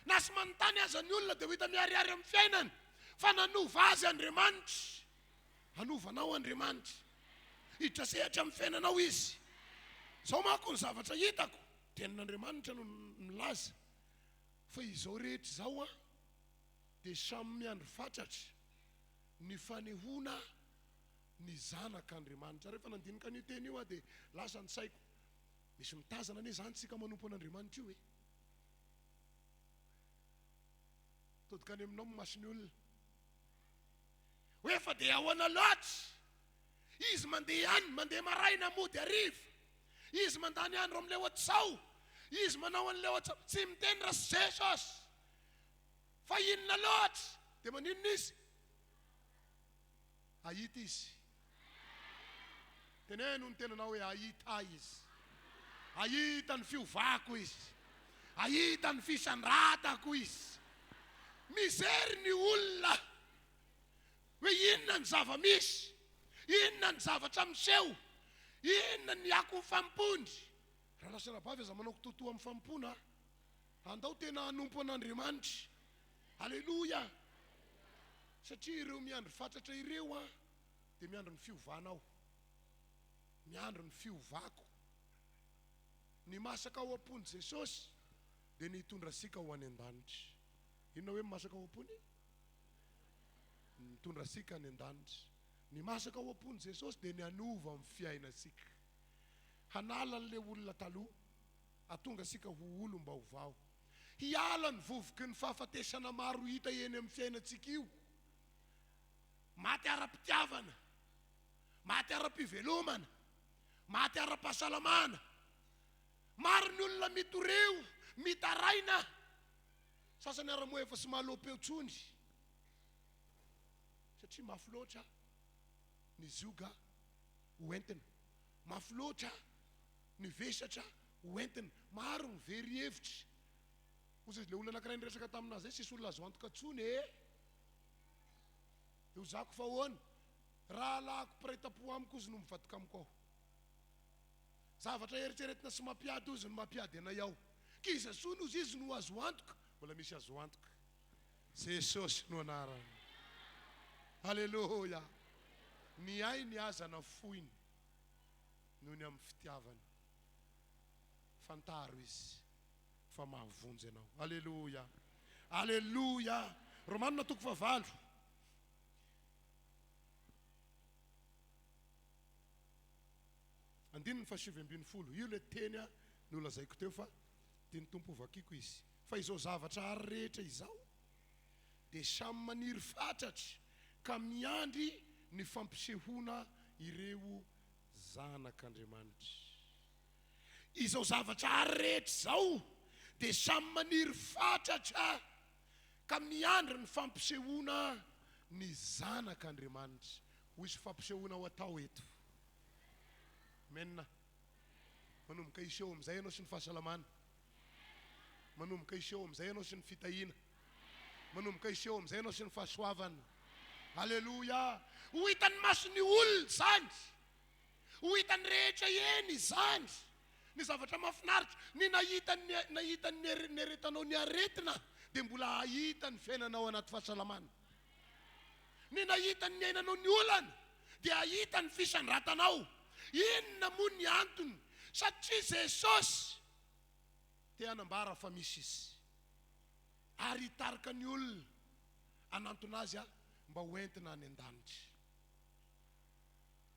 Na sy manontany aza ny olona dia ho hita miariary amin'ny fiainany, fa nanova azy Andriamanitra. Hanovanao Andriamanitra, hiditra sehatra amin'ny fiainanao izy. Zao manko ny zavatra hitako, tenin'Andriamanitra no milaza fa izao rehetra zao dia samy miandro fatratra ny fanehoana ny zanak'Andriamanitra. Rehefa nandinika an'io teny io dia lasa ny saiko, misy mitazana anie zany tsika manompo an'Andriamanitra io todika any aminao masony olona hoe fa dia ahoana loatra, izy mandeha ihany, mandeha maraina mody hariva, izy mandany andro amin'ilay ohatsao, izy manao an'ilay ohatsao, tsy miteny rasy Jesosy fa inona loatra. Dia maninona izy? Ahita izy. Teneno ny tenanao hoe ahita izy, ahita ny fiovako izy, ahita ny fisandratako izy. Misery ny olona hoe inona ny zava-misy, inona ny zavatra miseho, inona ny ako fampony. Raha lasana bavy aza manao kototoa amin'ny fampona, andao tena hanompo an'Andriamanitra. Aleluia. Satria ireo miandro fatratra ireo dia miandro ny fiovanao, miandro ny fiovako. Ny masaka ao am-pony Jesosy dia ny hitondra sika ho any an-danitra. Inona hoe masaka ao am-pony? Mitondra sika any an-danitra. Ny masaka ao am-pony Jesosy dia ny hanova amin'ny fiainasika, hanala n'ilay olona taloha, atonga sika ho olom-baovao, hiala ny vovoky ny fahafatesana maro hita eny amin'ny fiainantsika io. Maty ara-pitiavana, maty ara-pivelomana, maty ara-pahasalamana. Maro ny olona mitoreo, mitaraina, sasany ara-moa efa sy mahalopeo tsony, satria mafy loatra ny zioga ho entina, mafy loatra ny vesatra hoentiny maro ny very hevitra ozy izy le olona anankiray niresaka taminazy zay sisy olona azo antoka tsony io zako fa hoana raha lahako piraitam-po amiko izy no mivadika amiko aho zavatra eritreretina sy mampiady izy no mampiady anay aho kiza sony ozy izy no azo antoka mbola misy azo antoka Jesosy no anarany halleluja ny ay ny azana foiny noho ny amin'ny fitiavana fantaro izy fa mahavonjy anao halleluja halleluja Romanina 9 andininy fa 7 io le teny no lazaiko teo fa teny tompo vakiko izy fa izao zavatra rehetra izao dia samy maniry fatratra ka miandry ny fampisehoana ireo zanak'Andriamanitra izao zavatra rehetra izao dia samy maniry fatratra ka miandry ny fampisehoana ny zanak'Andriamanitra ho isy fampisehoana ho atao eto menina manomboka iseho amin'izay ianao sy ny fahasalamana manomboka iseho amin'izay ianao sy ny fitahina manomboka iseho amin'izay ianao sy ny fahasoavana halleluja ho hitan'ny masony olona zany ho hitan'ny rehetra eny zany ny zavatra mafinaritra ny nahitany eretanao ny aretina dia mbola ahitany fiainanao anaty fahasalamana ny nahitany ny ainanao ny olana dia ahitany fisandratanao inona moa ny antony satria Jesosy te hanambara fa misy izy ary hitarika ny olona anantona azy mba hoentina any an-danitra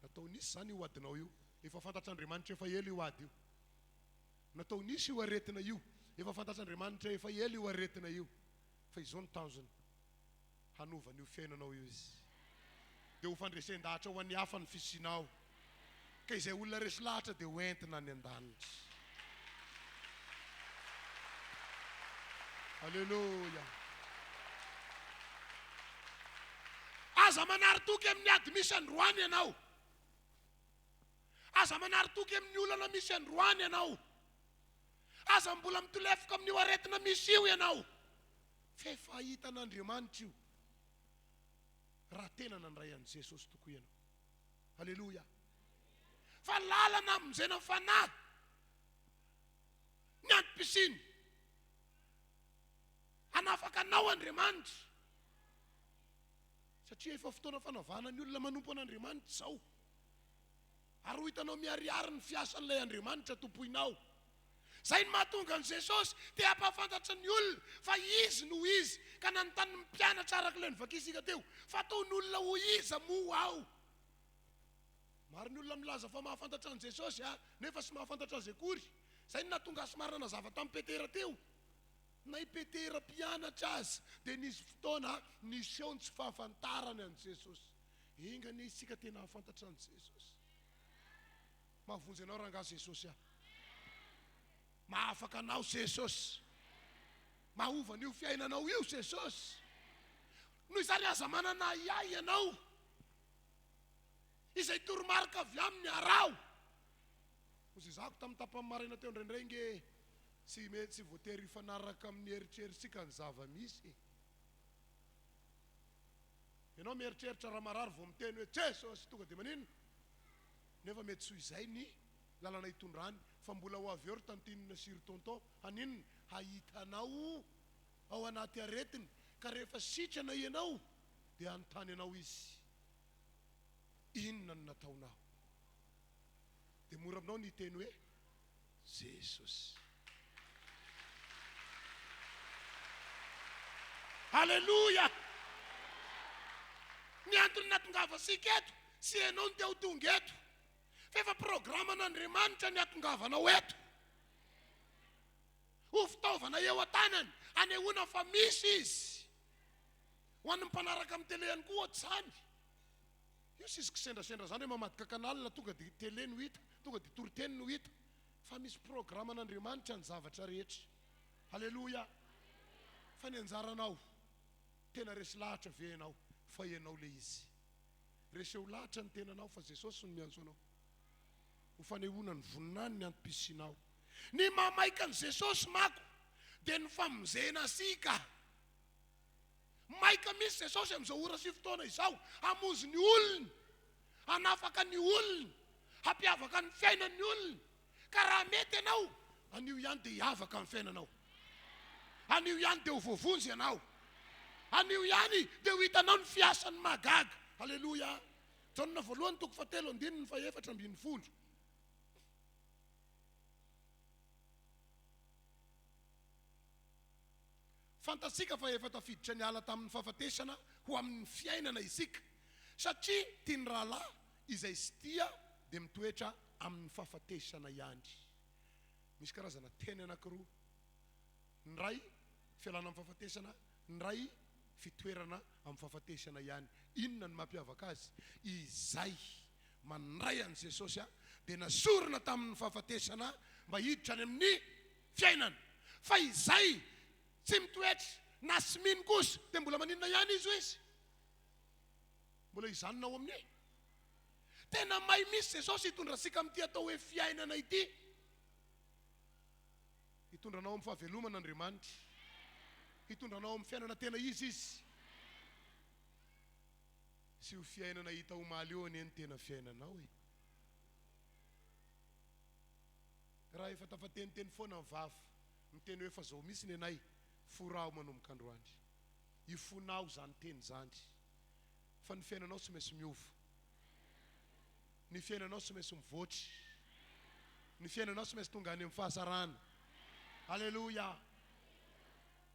natao nisy zany io adinao io efa fantatr'Andriamanitra efa ela io ady io natao nisy io aretina io efa fantatr'Andriamanitra efa ela io aretina io fa izao ny tanjony hanovana io fiainanao io izy dia ho fandresen-dahatra ho an'ny hafa ny fisianao ka izay olona resy lahatra dia hoentina any an-danitra halleluja aza manary toky amin'ny ady misy androany ianao aza manary toky amin'ny olana misy androany ianao aza mbola mitolefaka amin'io aretina misy io ianao fa efa hitan'Andriamanitra io raha tena nandray an'i Jesosy tokoa ianao halleluja fa lalana amin'izay fanahy ny antom-pisiny hanafaka anao Andriamanitra satria efa fotoana fanavahana ny olona manompo an'Andriamanitra zao ary ho hitanao miariary ny fiasan'ilay Andriamanitra tompoinao zay ny mahatonga an'i Jesosy dia hampahafantatra ny olona fa izy no izy ka nanontany mpianatra arak'ilay nivakisika teo fa ataony olona ho iza moa aho maro ny olona milaza fa mahafantatra an'i Jesosy nefa sy mahafantatra azy akory zay ny nahatonga Somary nanazava tamin'ny Petera teo na i Petera mpianatra azy dia nisy fotoana niseho ny tsy fahafantarany an'i Jesosy ingany isika tena hafantatra an'i Jesosy mahavonjy anao rangahy Jesosy mahafaka anao Jesosy mahovana io fiainanao io Jesosy noho izany aza manana iay ianao izay toromarika avy amin'ny arao ozy zako tamin'ny tapany maraina teo indraindray nge sy mety sy voatery hifanaraka amin'ny eritreritsika ny zava-misy ianao mieritreritra raha marary vao miteny hoe Jesosy tonga dia manino nefa mety soa izay ny lalana hitondrany fa mbola ho avy eo ry tantinina siry tonton haninona hahitanao ao anaty aretiny ka rehefa sitrana ianao dia anontany anao izy inona no nataonao dia mora aminao ny teny hoe Jesosy halleluja ny antony natongava sika eto sy ianao ny te ho tonga eto fa efa programan'Andriamanitra ny atongavanao eto ho fitaovana eo an-tanany hanehoana fa misy izy ho an'ny mpanaraka amin'ny tele ihany koa ohatr'izany io sisy kisendrasendra zany hoe mamadika kanalina tonga dia tele no hita tonga dia toriteny no hita fa misy programan'Andriamanitra ny zavatra rehetra halleluja fa ny anjaranao tena resy lahatra ve ianao fa ianao le izy reseho lahatra ny tenanao fa Jesosy no miantso anao ho fanehoana ny voninany ny antom-pisinao ny mamaika ny Jesosy mako dia ny famonjena asika. Maika misy Jesosy amin'izao ora sy fotoana izao, hamonjy ny olona, hanafaka ny olona, hampiavaka ny fiainan'ny olona. Ka raha mety ianao, anio ihany dia hiavaka amin'ny fiainanao. Anio ihany dia ho voavonjy ianao. Anio ihany dia ho hitanao ny fiasan'ny magaga. Haleluya. Jaonina voalohany toko 7:4-7. Fantatsika fa efa tafiditra ny ala tamin'ny fahafatesana ho amin'ny fiainana isika, satria tiany rahalahy izay sy tia dia mitoetra amin'ny fahafatesana ihany. Misy karazana teny anankiroa, ny ray fialana amin'ny fahafatesana, ny ray fitoerana amin'ny fahafatesana ihany. Inona ny mampiavaka azy? Izay mandray an'i Jesosy dia nasorona tamin'ny fahafatesana mba hiditra any amin'ny fiainana. Fa izay tsy mitoetra na sy mino kosa dia mbola maninona ihany izy izy? Mbola izanona ao amin'ny. Tena may misy Jesosy hitondra sika amin'ity atao hoe fiainana ity. Hitondranao amin'ny fahavelomana Andriamanitra. Hitondranao amin'ny fiainana tena izy. Sy ho fiainana hita ho maly eo ny tena fiainanao e. Raha efa tafateniteny foana ny vava, miteny hoe fa zao misy ny anay, forao manomboka androany. Ifonao zany teny zany. Fa ny fiainanao tsy maintsy miova. Ny fiainanao tsy maintsy mivoatra. Ny fiainanao tsy maintsy tonga any amin'ny fahasarana. Haleluya.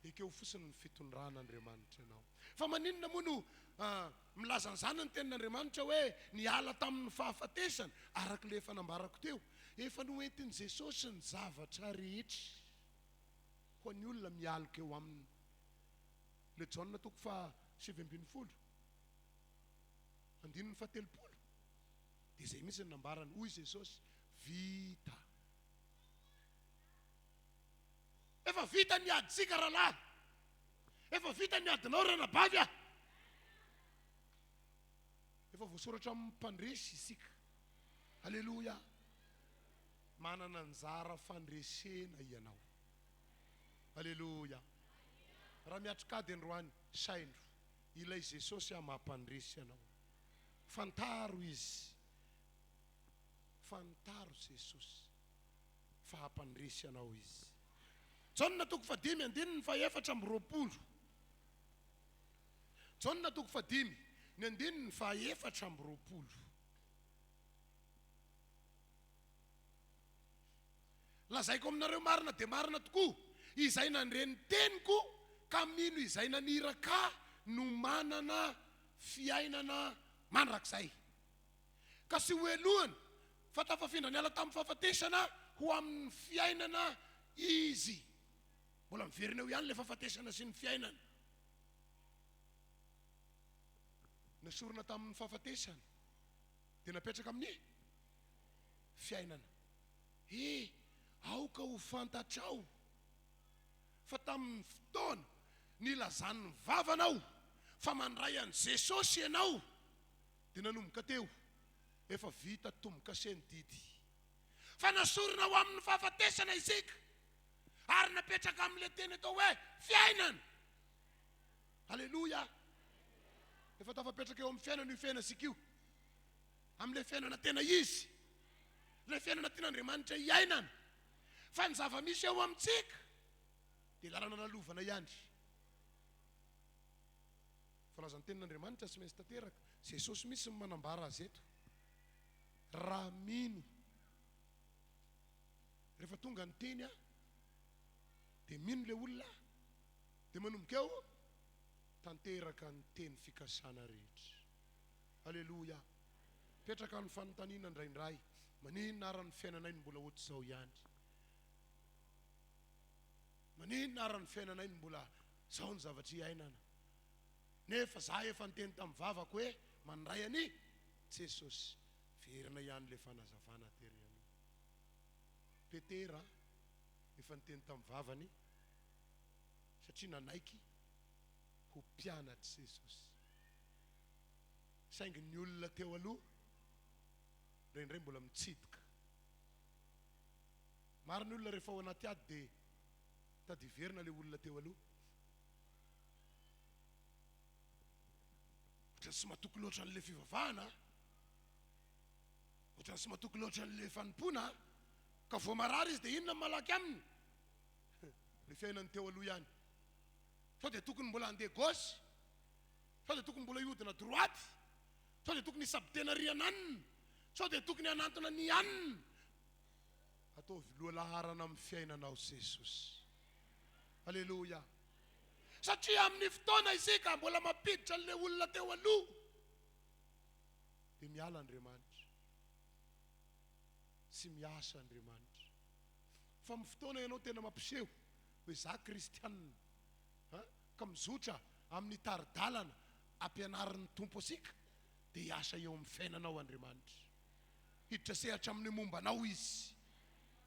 Ekeo fosiny ny fitondran'Andriamanitra ianao. Fa maninona moa no milaza an'izany ny tenin'Andriamanitra hoe niala tamin'ny fahafatesana araka le efa nambarako teo. Efa noentin'i Jesosy ny zavatra rehetra ho an'ny olona mialoka eo aminy. Le Jaonina toko 7:7, 7. Dia izay misy ny nambarany, hoy Jesosy, vita. Efa vita ny aditsika rahalahy. Efa vita ny adinao ranabavy. Efa voasoratra amin'ny mpandresy isika. Haleluya. Manana anjara fandresena ianao. Haleluya. Raha miatrikady androany, saindro ilay Jesosy mampandresy ianao. Fantaro izy. Fantaro Jesosy fa hampandresy ianao izy. Jaonina toko 5:4. Jaonina toko 5:4. Lazaiko aminareo marina dia marina tokoa, izay nandreny teniko ka mino izay naniraka no manana fiainana mandrakizay. Ka sy hoelohany fa tafafindra niala tamin'ny fahafatesana ho amin'ny fiainana izy. Mbola miverina eo ihany le fahafatesana sy ny fiainana. Nasorona tamin'ny fahafatesana dia napetraka amin'ny fiainana. Aoka ho fantatrao fa tamin'ny fotoana nilazan'ny vavanao fa mandray an'i Jesosy ianao dia nanomboka teo efa vita tomboka sy ny didy. Fa nasorona ho amin'ny fahafatesana isika ary napetraka amin'ile teny atao hoe fiainana. Haleluya. Efa tafapetraka eo amin'ny fiainana io fiainana sika io, amin'ile fiainana tena izy, le fiainana tian'Andriamanitra iainana. Fa ny zava-misy eo amintsika dia lalana nalovana ihany. Falazan'ny tenin'Andriamanitra tsy maintsy tanteraka. Jesosy misy ny manambara azy eto. Raha mino rehefa tonga ny teny dia mino le olona dia manomboka eo tanteraka ny teny fikasana rehetra. Haleluya. Petraka ny fanontaniana indraindray, maninona ara ny fiainanay ny mbola ohatr'izao ihany? Maninona ara ny fiainanay ny mbola zao ny zavatra iainana? Nefa za efa niteny tamin'ny vavako hoe mandray any Jesosy. Verina ihany le fanazavana tery any. Petera efa niteny tamin'ny vavany satria nanaiky ho mpianatry Jesosy. Saingy ny olona teo aloha indraindray mbola mitsidika. maro ny olona rehefa ao anaty ady dia tadiverina le olona teo aloha ohatrany sy matoky loatra an'le fivavahana ohatrany sy matoky loatra an'le fanimpona ka vao marary izy dia inona malaky aminy le fiainany teo aloha ihany sao dia tokony mbola andeha gauche sao dia tokony mbola iodina droite sao dia tokony isabitena riananina sao dia tokony anantona ny anina ataovy loha laharana amin'ny fiainanao Jesosy. Halleluja. Satria amin'ny fotoana isika mbola mampiditra an'ilay olona teo aloha dia miala Andriamanitra sy miasa Andriamanitra. Fa amin'ny fotoana ianao tena mampiseho hoe za kristianina ka mizotra amin'ny taridalana ampianarin'ny tompo asika dia hiasa eo amin'ny fiainanao Andriamanitra. Hiditra sehatra amin'ny mombanao izy,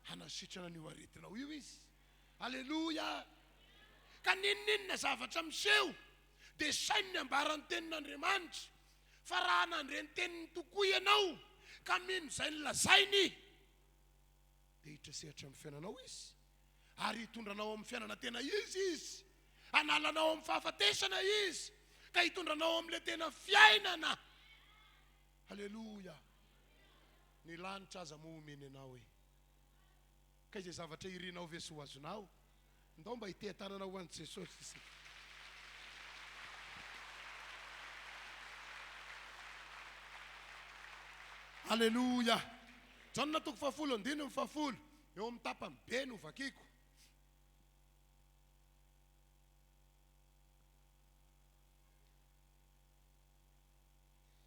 hanasitrana ny aretinao io izy. Halleluja. Ka ninninona zavatra miseho dia sainy ambaran'ny tenin'Andriamanitra fa raha nandreny teniny tokoa ianao ka mino izay nolazainy dia hiditra sehatra amin'ny fiainanao izy ary hitondranao amin'ny fiainana tena izy analanao amin'ny fahafatesana izy ka hitondranao amin'ilay tena fiainana. Halleluja. Ny lanitra aza moa omeny anao e ka izay zavatra irinao ve sy ho azonao ndao mba hite-tanana ho an'i Jesosy isika. Halleluja. Janona toko 10 eo amin'ny tapany be no vakiako.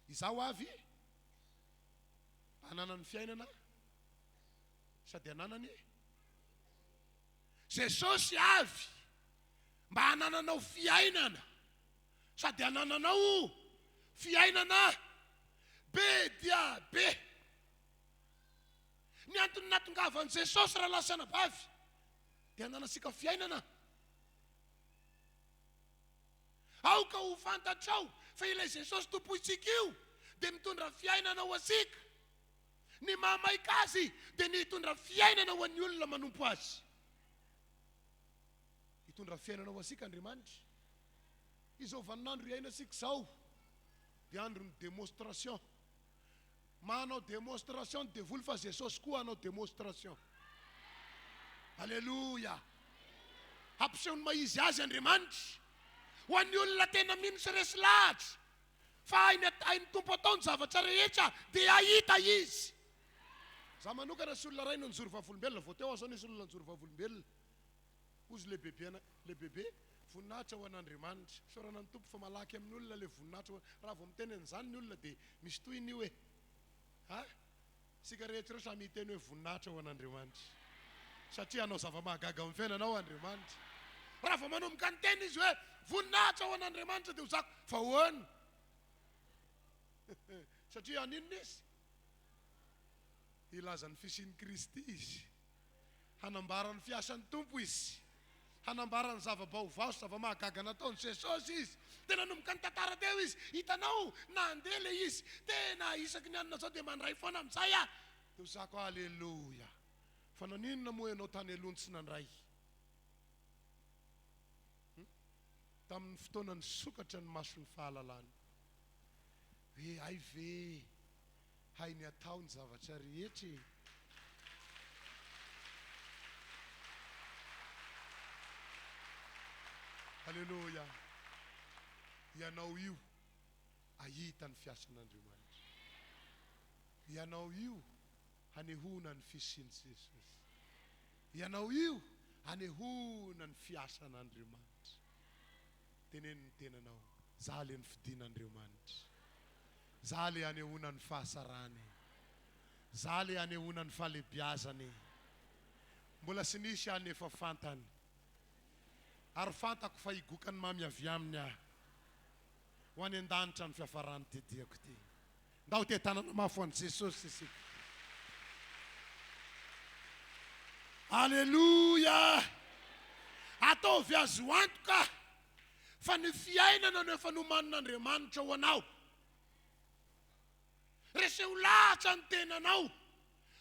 Izaho avy hananany fiainana sady hananany Jesosy avy mba hanananao fiainana sady hanananao fiainana be dia be. Ny antony natongavan'i Jesosy raha lasana bavy dia hananasika fiainana. Aoka ho fantatrao fa ilay Jesosy tompoitsika io dia mitondra fiainana ho asika. Ny mamaika azy dia nitondra fiainana ho an'ny olona manompo azy. Hitondra fiainana ho asika Andriamanitra. Izao vaninandro iainasika izao dia andron'ny démonstration. Manao démonstration dia voly fa Jesosy koa hanao démonstration. Halleluja. Hampisehony maizy azy Andriamanitra ho an'ny olona tena mino sy resy lahatra fa hainy tompo atao ny zavatra rehetra dia ahita izy. Za manokana sy olona ray no nijoro vavolombelona vao teo aho nisy olona nijoro vavolombelona ozy le bebe voninahitra ho an'Andriamanitra. Saorana ny tompo fa malaky amin'ny olona le voninahitra raha vao miteny an'izany ny olona dia misy toyiny io e sika rehetra ireo samy hiteny hoe voninahitra ho an'Andriamanitra satria anao zava-mahagaga amin'ny fiainanao Andriamanitra. Raha vao manomboka ny teny izy hoe voninahitra ho an'Andriamanitra dia ho zako fa hoana satria aninona izy ilazan'ny fisian'i Kristy izy, hanambarany fiasan'ny tompo izy, hanambarany zava-baovao sy zava-mahagaga nataony Jesosy izy. Tena nomboka ny tantara teo izy, hitanao na andeha le izy tena isaky ny anina zao dia mandray foana amin'izay dia ho zako halleluja. Fa naninona moa ianao tany alony tsy nandray tamin'ny fotoana ny sokatra ny mason'ny fahalalany hoe ay ve hay ny atao ny zavatra rehetra. Halleluja. Ianao io ahita ny fiasan'Andriamanitra. Ianao io hanehona ny fisian'i Jesosy. Ianao io hanehona ny fiasan'Andriamanitra. Teneniny tenanao za le ny fidian'Andriamanitra, za le hanehona ny fahasarany, za le hanehona ny fahalebiazany. Mbola sy nisy anefa fantany ary fantako fa higokany mamy avy aminy aho ho any an-danitra ny fiafarany didiako ty. Ndao te-tanana mafy an'i Jesosy isika. Halleluja. Ataovy azo antoka fa ny fiainana no efa nomanin'Andriamanitra ho anao. Reseho lahatra ny tenanao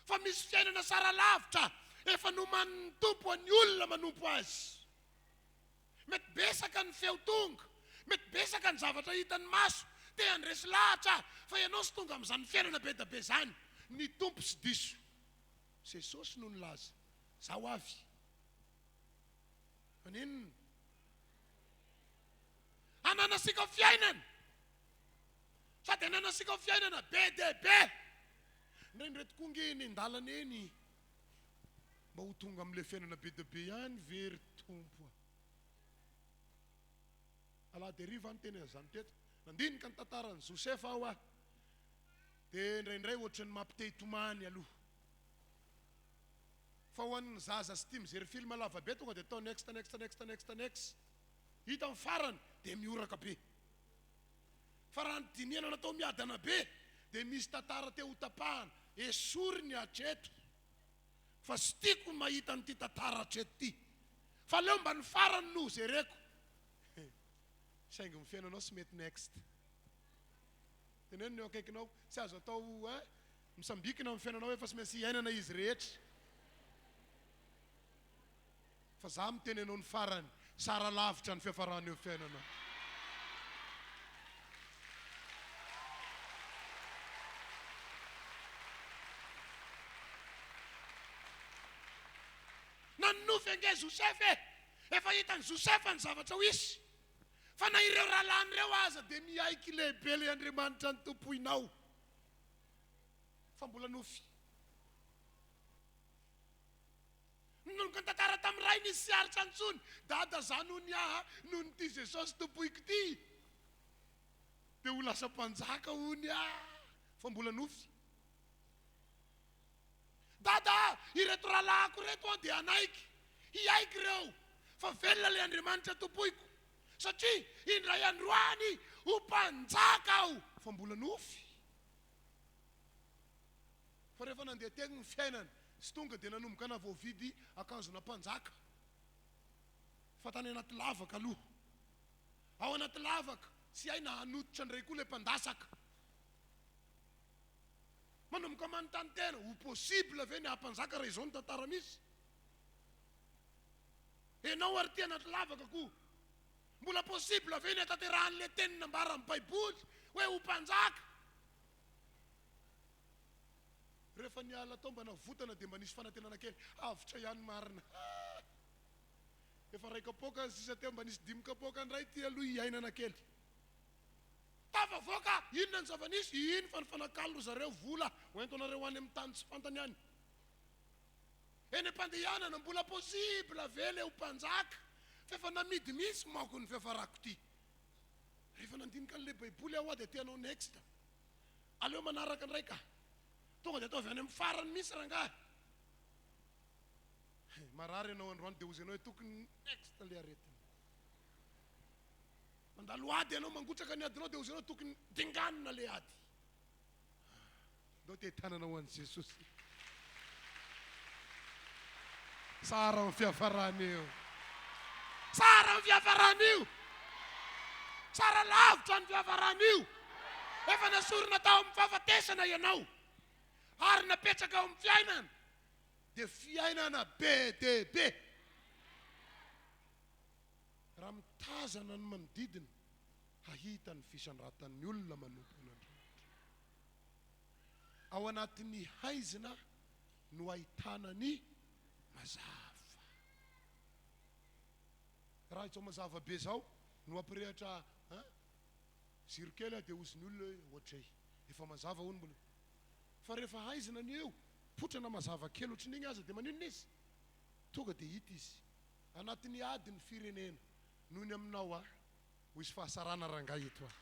fa misy fiainana sara lavitra efa noman'ny tompo ny olona manompo azy. Mety besaka ny feo tonga, mety besaka ny zavatra hitany maso, te andresy lahatra, fa ianao sy tonga amin'izany fiainana be da be zany, ny tompo sy diso. Jesosy no nilaza, zao avy. Maninona? Ananasika fiainana. Sady ananasika fiainana be de be. Ndraindray tokoa ny ndalana eny mba ho tonga amin'ilay fiainana be de be ihany very tompo. Alahady hariva ny teny an'izany teto. Nandinika ny tantaran'i Josefa aho aho. Dia ndraindray ohatran'ny mampite-hitomany aloha. Fa ho an'ny zaza sy tia mijery film lava be tonga dia atao next. Hita amin'ny farany dia mioraka be. Fa raha ny diniana natao miadana be dia misy tantara teo ho tapahana, esory ny hatreto. Fa sy tiako mahita n'ity tantara hatreto ty. Fa leo mba ny farany no jereko. Saingy ny fiainanao sy mety next. Teneno ny akaikinao, tsy azo atao misambikina amin'ny fiainanao efa sy maintsy iainana izy rehetra. Fa za mitenenao ny farany, sara lavitra ny fiafarany eo fiainanao. Nanofy ange Josefa, efa hitany Josefa ny zavatra ho isy. Fa na ireo rahalany reo aza dia miaiky lehibe le Andriamanitra ny tompoinao. Fa mbola nofy. Nonko ny tantara tamin'ny ray nisy sy aritra antsony, dada za noho ny aha, noho ny ty Jesosy tompoiko ty. Dia ho lasa mpanjaka hony fa mbola nofy. Dada, ireto rahalahako reto dia anaiky, hiaiky reo, fa velona le Andriamanitra tompoiko. Satria indray androany ho mpanjaka aho, fa mbola nofy. Fa rehefa nandeha teny ny fiainana, sy tonga dia nanomboka na voavidy akanjona mpanjaka. Fa tany anaty lavaka aloha. Ao anaty lavaka, sy hay na hanototra ndray koa le mpandasaka. Manomboka manontany tena, ho possible ve ny hampanjaka raha izao ny tantara misy? Enao ary ty anaty lavaka koa. Mbola possible ve ny hataterahan'le teny nambara amin'ny Baiboly hoe ho mpanjaka? Rehefa niala tao mba navotana dia mba nisy fanantenana kely, avitra ihany marina. Efa ray kapoaka ny sisa teo mba nisy 5 kapoaka ndray ty aloha hiainana kely. Tavavoaka, inona ny zava-nisy? Ino fa ny fanakalo zareo vola hoento anareo any amin'ny tany tsy fantany any. Eny am-pandehanana mbola possible ve le ho mpanjaka? Fefa namidy misy manko ny fiafarako ty. Rehefa nandinika an'le Baiboly aho dia tianao next. Aleo manaraka ndray ka. Tonga dia ataovy any amin'ny farany misy rangahy. Marary ianao androany dia ozy ianao tokony next le aretina. Mandalo ady ianao mangotraka ny adinao dia ozy ianao tokony dinganina le ady. Dao te tananao an'i Jesosy. Sara amin'ny fiafarany eo. Sara amin'ny fiafarany io. Sara lavitra ny fiafarany io. Efa nasorina tao amin'ny fahafatesana ianao. Ary napetraka ao amin'ny fiainana. Dia fiainana be de be. Raha mitazana ny manodidina, hahita ny fisandratan'ny olona manompo an'Andriamanitra. Ao anatin'ny haizina no ahitana ny mazava. Raha itsao mazava be zao no ampirehatra ziro kely dia ozy ny olona ohatray. Efa mazava hono mbola. Fa rehefa haizina ny eo, potrana mazava kely ohatrin'igny aza dia manino izy? Tonga dia hita izy. Anatin'ny ady ny firenena, noho ny aminao ho isy fahasarana rangahy eto aho.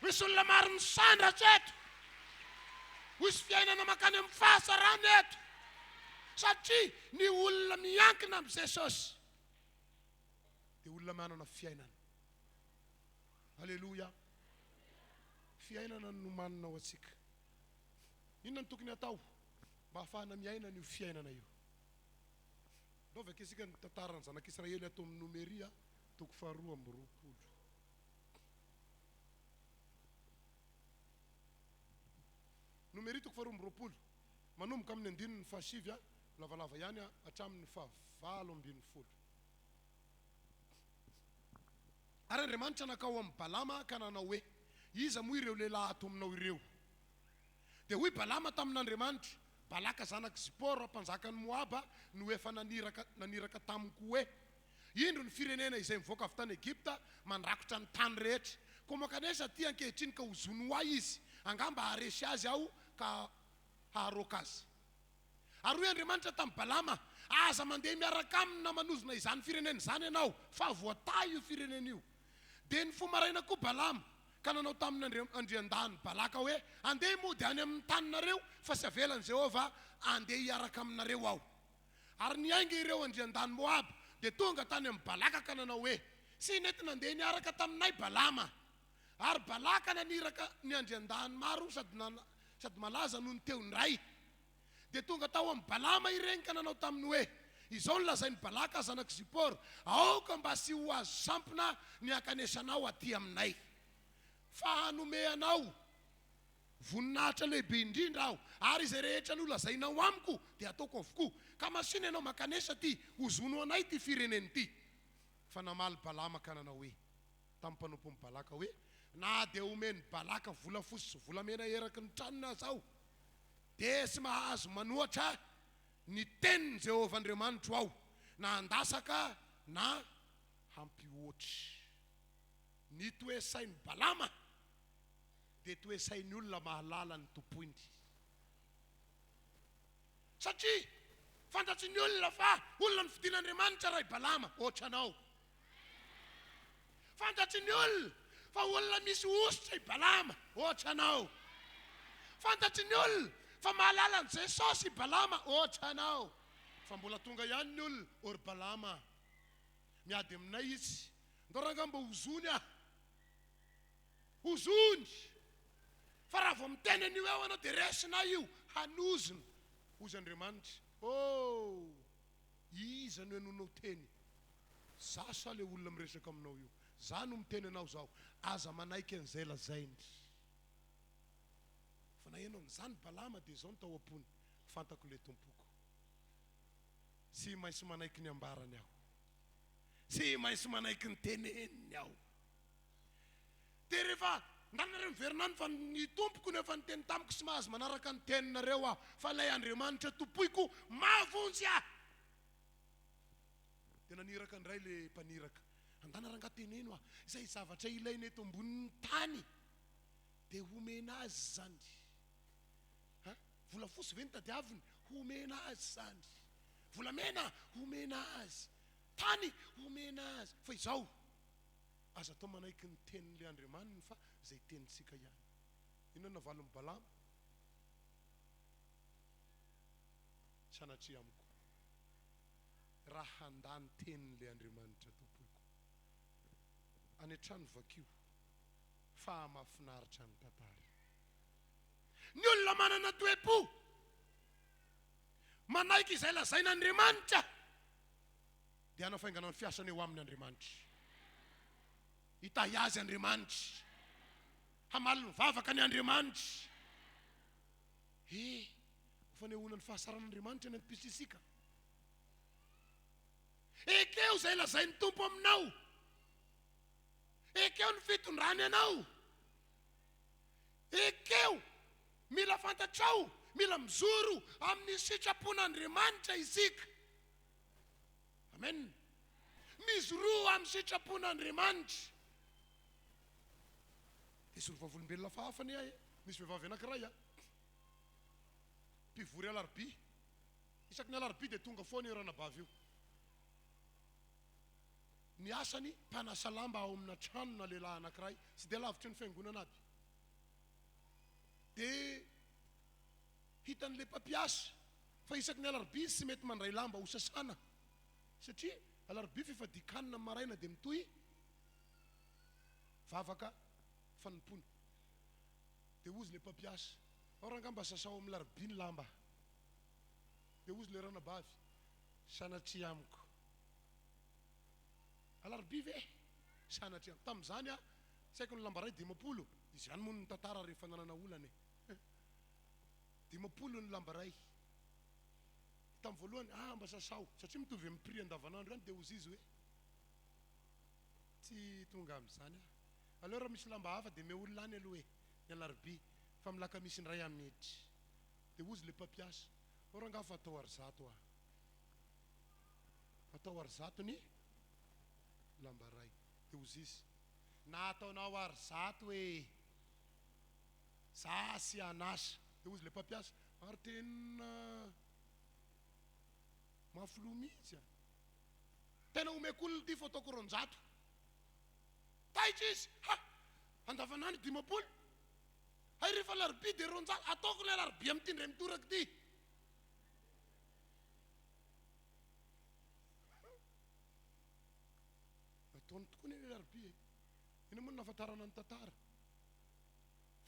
Misy olona maro misandratra eto. Ho isy fiainana makany amin'ny fahasarana eto. Satria ny olona miankina amin'ny Jesosy dia olona manana fiainana. Halleluja. Fiainana no manana ho antsika. Inona ny tokony atao mba hahafahana miaina n'io fiainana io? Ndao vake isika ny tantarany zanak'Israely ato amin'ny Nomeria, toko 2:20. Nomeria toko 2:20. manomboka amin'ny andininy fahasivy lavalava ihany hatramin'ny fahavalo ambin'ny folo. Ary Andriamanitra nakao amin'ny Balama ka nanao hoe iza moa ireo lehilahy ato aminao ireo. Dia hoy Balama tamin'Andriamanitra, Balaka zanak Zipora mpanjakan'ny Moaba no efa naniraka tamiko hoe indro ny firenena izay mivoaka avy tany Egipta mandrakotra ny tany rehetra. Koa makanesa ty ankehitriny ka hozony ho ahy izy, angamba haresy azy aho ka haharoka azy. Ary hoy Andriamanitra tamin'ny Balama, aza mandeha miaraka aminy na manozona izany firenena izany ianao, fa voatay io firenena io. Dia ny fomaraina koa Balama ka nanao tamin'ny andrian-dany Balaka hoe andeha mody any amin'ny taninareo fa sy avelan'i Jehova andeha hiaraka aminareo aho. Ary niainga ireo andrian-dany Moab dia tonga tany amin'ny Balaka ka nanao hoe sy nety nandeha niaraka taminay Balama. Ary Balaka naniraka ny andrian-dany maro sady malaza noho ny teony ray. Dia tonga tao amin'ny Balama ireny ka nanao taminy hoe izao ny lazain'ny Balaka zanak Zipor, aoka mba sy ho azo sampona ny akanesanao aty aminay. Fa hanome anao voninahitra lehibe indrindra aho, ary izay rehetra no lazainao amiko dia ataoko avokoa. Ka masina ianao makanesa ty hozono anay ty fireneny ty. Fa namaly Balama ka nanao hoe tamin'ny mpanompon'ny Balaka hoe na dia omeny Balaka vola fotsy sy volamena eraky ny tranona zao dia sy mahazo manoatra ny tenin'ny Jehova Andriamanitra aho, na handasaka na hampihoatry. Ny toesain'ny Balama dia toesain'ny olona mahalala ny tompoiny. Satria fantatry ny olona fa olona ny fidin'Andriamanitra ray Balama, ohatra anao. Fantatry ny olona fa olona misy ositra i Balama, ohatra anao. Fantatry ny olona fa mahalala ny Jesosy i Balama, ohatra anao. Fa mbola tonga ihany ny olona ory Balama miady aminay izy, ndorangamba hozony hozony. Fa raha vao miteny an'io eo anao dia resina io hanozona. Hozy Andriamanitra, iza no enonao teny? Zasa le olona miresaka aminao io, za no miteny anao zao, aza manaiky an'izay lazainy. Fa na ianao n'izany Balama dia zao ny tao am-pony, fantako le tompoko. Sy maintsy manaiky ny ambarany aho, sy maintsy manaiky ny teneniny aho. Dia rehefa ndanareo miverinany fa ny tompoko nefa ny teny tamiko sy mahazo manaraka ny teninareo aho, fa lay Andriamanitra tompoiko mahavonjy aho. Dia naniraka ndray le mpaniraka, andanaranga teneno aho, izay zavatra ilainy eto ambonin'ny tany dia homena azy zany. Vola fosy ve ny tadiaviny, homena azy zany. Volamena, homena azy. Tany, homena azy. Fa izao aza atao manaiky ny tenin'le Andriamanitra fa zay tenintsika ihany. Inona navalon'ny Balama? Sanatria amiko, raha handany tenin'le Andriamanitra tompoiko, any an-trano vakio fa mahafinaritra ny tantara. Ny olona manana toe-po manaiky izay lazain'Andriamanitra dia hanafaingana ny fiasany eo amin'ny Andriamanitra, hitahy azy Andriamanitra, hamaly ny vavaka ny Andriamanitra. Fanehoana ny fahasaran'Andriamanitra ny antom-pitsisika. Ekeo izay lazain'ny tompo aminao, ekeo ny fitondrany anao, ekeo mila fantatrao, mila mizoro amin'ny sitrapon'Andriamanitra isika. Amen. Mizoroa amin'ny sitrapon'Andriamanitra. Dia sorovavolombelona fahafany ahy, misy vehivavy anankiray mpivory Alarby. Isaky ny Alarby dia tonga foana io ranabavy io. Ny asany mpanasa lamba ao amina trano na lehilahy anankiray, sy dia lavitry ny fiangonana aby. Dia hitan'le mpampiasa fa isaky ny Alarby sy mety mandray lamba ho sasana, satria Alarby fifadian-kanina maraina dia mitohy vavaka fanompony. Dia ozy le mpampiasa, rangamba sasao amin'ny Alarby ny lamba. Dia ozy le ranabavy, sanatria amiko, Alarby ve? Sanatria amiko. Tamin'izany saiko ny lamba ray 50, izy ihany moa ny tantara rehefa nanana olana 50 ny lamba ray. tamin'ny voalohany mba sasao satria mitovy amin'ny prix andavanandro any dia ozy izy hoe tsy tonga amin'izany aleo raha misy lamba hafa dia meolona any aloha ny alarobia fa amin'ny Alakamisy ray amety dia ozy le mpampiasa oranga fa atao arizato atao arizato ny lamba ray dia ozy izy na ataonao arizato hoe za sy anasa dia ozy le mpampiasa ary tena mafilo mihitsy tena omeko olona ty fataoko ronjato taitra izy andavanandro 50 hay rehefa larobia dia ronjato ataoko le larobia amin'ity ndray mitoraka ty ataony tokoa ny larobia ino moa nafatarana ny tantara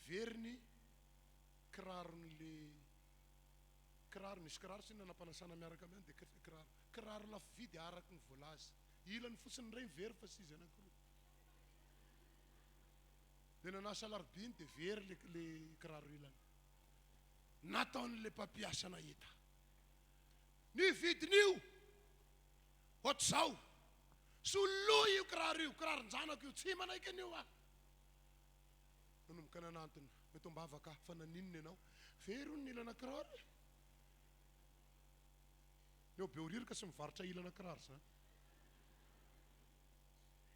veriny kirarony nisy kiraro sy nanampanasana miaraka aminy dia kiraro lafo vidy araky ny voalaza ilany fotsiny ray very fa sy izy anankiroa dia nanasa larobia iny dia very le kiraro ilany nataon'le mpampiasa nahita ny vidin'io ohatr'izao soloa io kiraron-janako io tsy manaiky an'io nanomboka nanantony Fotoam-bavaka fa naninona ianao very ony ilana kiraro eo be oririka sy mivarotra ilana kiraro zany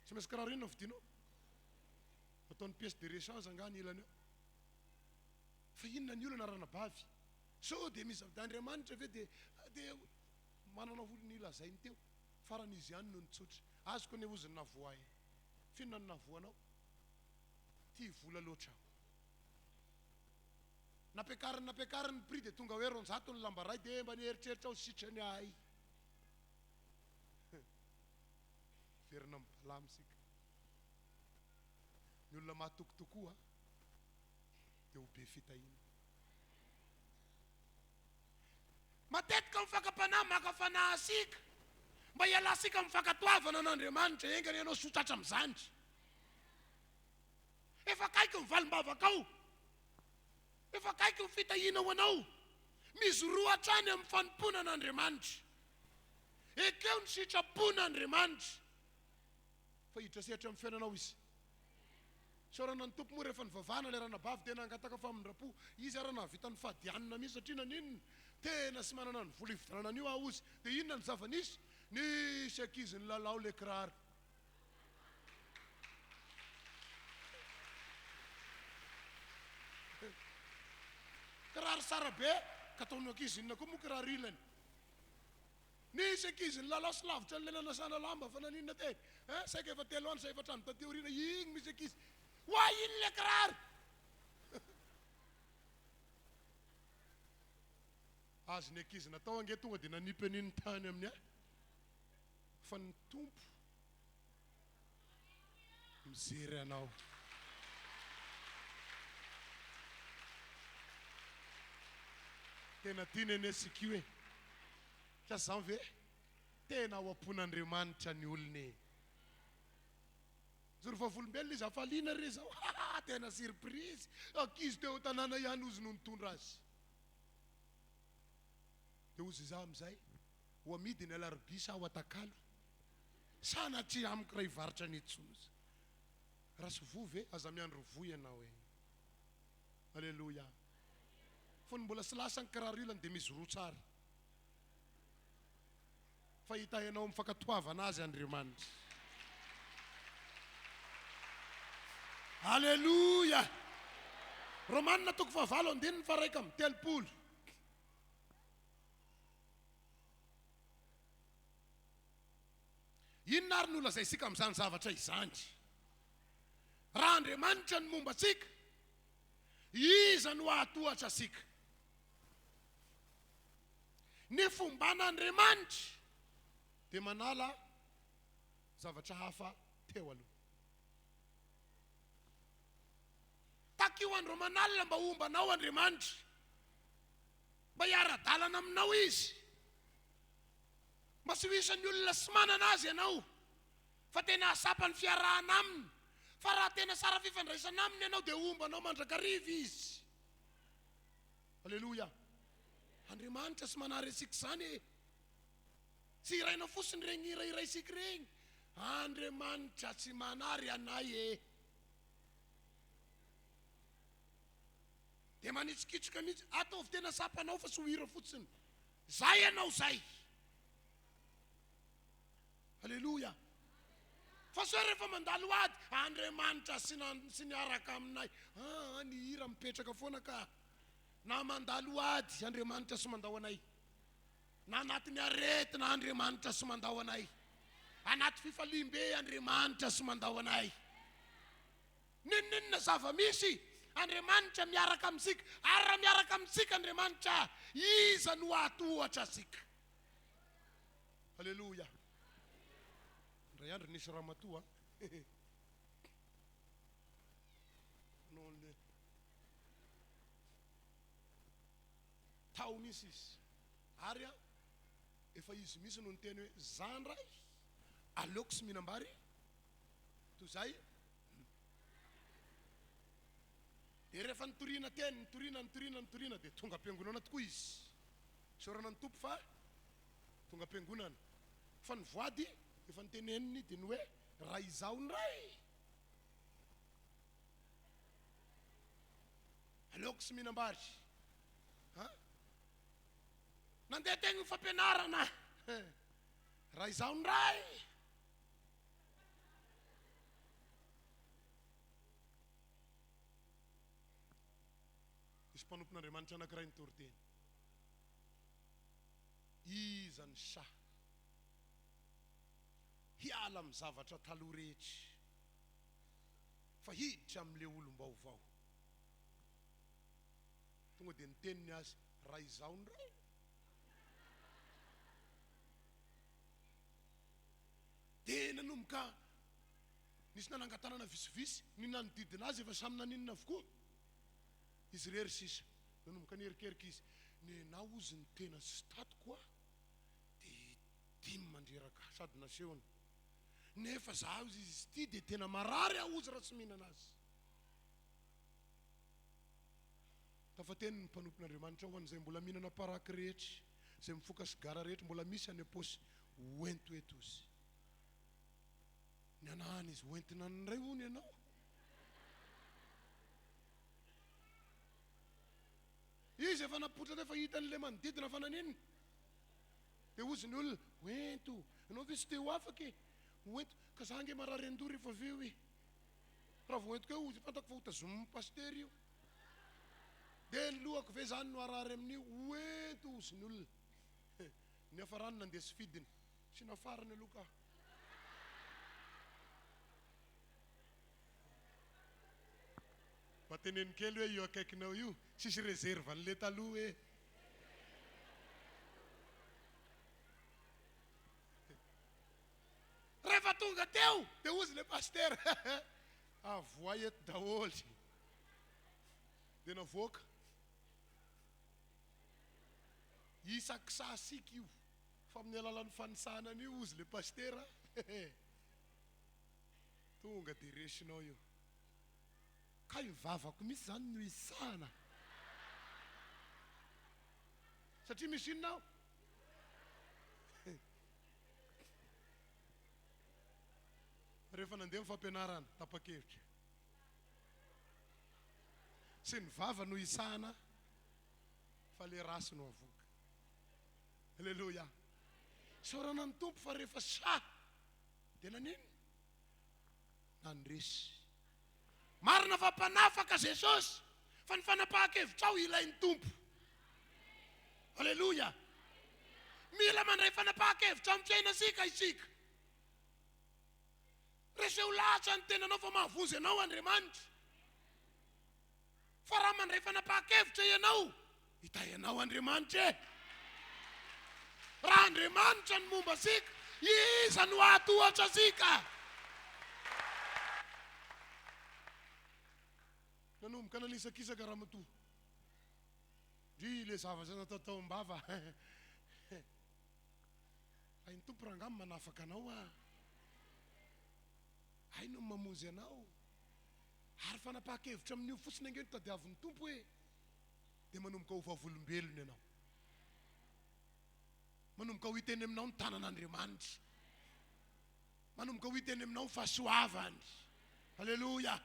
tsy maintsy kiraro ino navidinao ataony pièce de rechange angany ilana eo fa inona ny olana ranabavy so dia misy Andriamanitra ve dia manana olony ilazainy teo faran'izy ihany no nitsotra azoko ny oziny navoa finona ny navoanao ty vola loatra napiakariny prix dia tonga hoe ronjato ny lamba ray dia mba nieritreritra ao sitrany ahy verina mibalamysika ny olona mahatokotokoa dia ho be fitahina matetika mifakapanahy makafanahy asika mba hialasika mifakatoavana an'Andriamanitra engany ianao sotratra amin'izandry efa kaiky mivalim-bavakao efa kaiky mifitahina ho anao misy roa hatrany amin'ny fanompona an'Andriamanitra ekeo ny sitrapona Andriamanitra fa hiditra sehatra amin'ny fiainanao izy saorana ny tompo moa rehefa nivavahana le ranabavy tena angataka fa amin'rapo izy ara nahavita ny fadianina mihitsy satria naninona tena sy manana ny vola hividianana an'io ozy dia inona ny zava-nisy nisy ankizy ny lalao le kiraro kiraro sara be ka ataony ankizy inona koa moa kiraro ilany nisy ankizy ny lalao sy lavitra n'le nanasana lamba fa naninona teny saika efa 3 andro sa efa trano taty aoriana igny misy ankizy hoa ino le kiraro azy ny ankizy natao ange tonga dia nanipy aniny tany amin'ny fa ny tompo mijery anao tena tiana eny asika io ka zany ve tena ho ampon'Andriamanitra ny olony zory vavolombelona izy afaliana re zao tena surprise ankizy teo tanàna ihany ozy no nitondra azy dia ozy za amin'izay ho amidy ny alarobia sa ho atakalo sanatria amiko raha hivarotra ny etsony raha sy vo ve aza miandro voy ianao alleloia fony mbola sy lasa ny kiraro ilany dia misy roa tsara fa hitahinao mifakatoavana azy Andriamanitra alleluia Romanina 9:9 inona ary nolazay isika amin'izany zavatra izany raha Andriamanitra ny momba atsika iza no ahatohatra asika ny fomban'Andriamanitra dia manala zavatra hafa teo aloha takio andro manalina mba hombanao Andriamanitra mba hiara-dalana aminao izy mba sy ho isan'ny olona sy manana azy ianao fa tena asapany fiarahana aminy fa raha tena sara fifandraisana aminy ianao dia hombanao mandrakariva izy alleluia Andriamanitra sy manary asika zany tsy iraina fosiny regny iraiiraisika regny. Andriamanitra tsy manary anay dia manitsikitsika mihitsy ataovy tena sapanao fa sy ho hira fotsiny. Zay ianao zay. Halleluja. Fa so rehefa mandalo ady Andriamanitra sy niaraka aminay. Ny hira mipetraka foana ka. Na mandalo ady Andriamanitra sy mandao anay. Na anatin'ny aretina Andriamanitra sy mandao anay. Anaty fifalim-be Andriamanitra sy mandao anay. Ninona zava-misy Andriamanitra miaraka amintsika. Ary raha miaraka amintsika Andriamanitra, iza no atohatra asika. Halleluja. Ray andro nisy ramatoa nole taonisy izy. Ary efa izy misy no niteny hoe zandray aleoko sy mihinam-bary toy zay. Dia rehefa nitoriana teny nitoriana dia tonga am-piangonana tokoa izy. Saorana ny tompo fa tonga am-piangonana. Fa ny voady efa niteneniny dia ny hoe raha izao ny ray aleoko sy mihinam-bary. Nandeha tegna ny fampianarana raha izao ny ray. Isy mpanompon'Andriamanitra anankiray nitory teny. Iza ny sa hiala amin'ny zavatra taloha rehetra fa hiditra amin'ilay olom-baovao. Tonga dia niteniny azy raha izao ny ray. Dia nanomboka nisy nanangatanana visivisy ny nanodidina azy efa samy naninona avokoa. Izy rery sisa nanomboka nierikeriky izy nenao ozy ny tena sy tatoko dia dimy mandreraka sady nasehony. Nefa zaho izy ty dia tena marary aho ozy raha tsy mihinana azy. Tafateny ny mpanompon'Andriamanitra ho an'izay mbola mihinana paraky rehetra, izay mifoka sigara rehetra mbola misy any am-paosy hoentoeto ozy. Ny anahany izy hoentina ny ray hony ianao. Izy efa napotra efa hitan'ilay manodidina fa naninona. Dia ozy ny olona hoento, ianao ve sy te ho afaky hoento ka za nge marary andory efa aveo i. Raha voentiko eo ozy fantako fa ho tazomin'ny pastery io. Dia ny lohako ve zany no arary amin'io hoento ozy ny olona. Ny afarany nandeha sy fidiny sy nafarany aloha ka. Mateneny kely hoe io akaikinao io sisy reserve an'le taloha hoe. Rehefa tonga teo dia ozy le paster avoa eto daholy. Dia navoaka isakisasika io fa amin'ny alalan'ny fanisanana io ozy le pastera. Tonga dia resinao io ka io vavako misy zany no isana satria misy inonao. Rehefa nandeha amin'ny fampianarana tapa-kevitra sy ny vava no isana fa le rasy no avoaka. Halleluja. Saorana ny tompo fa rehefa sa dia nanino nandresy. Marina fa mpanafaka Jesosy fa ny fanapahan-kevitrao ilain'ny tompo. Halleluja. Mila mandray fanapahan-kevitra amin'ny fiainasika isika. Reseo lahatra ny tenanao fa mahavozy ianao Andriamanitra. Fa raha mandray fanapahan-kevitra ianao hita ianao Andriamanitra. Raha Andriamanitra ny momba asika, iza no atohatra asika. Nanomboka nanisakisaka ramatoa. Dry le zavatra natao mbava. Ay ny tompo rangamy manafaka anao ay no mamonzy anao. Ary fanapahan-kevitra amin'io fotsiny ange no tadiavin'ny tompo hoe dia manomboka ho vavolombelona ianao. manomboka ho hiteny aminao ny tanan'Andriamanitra, manomboka ho hiteny aminao ny fahasoavany. Halleluja.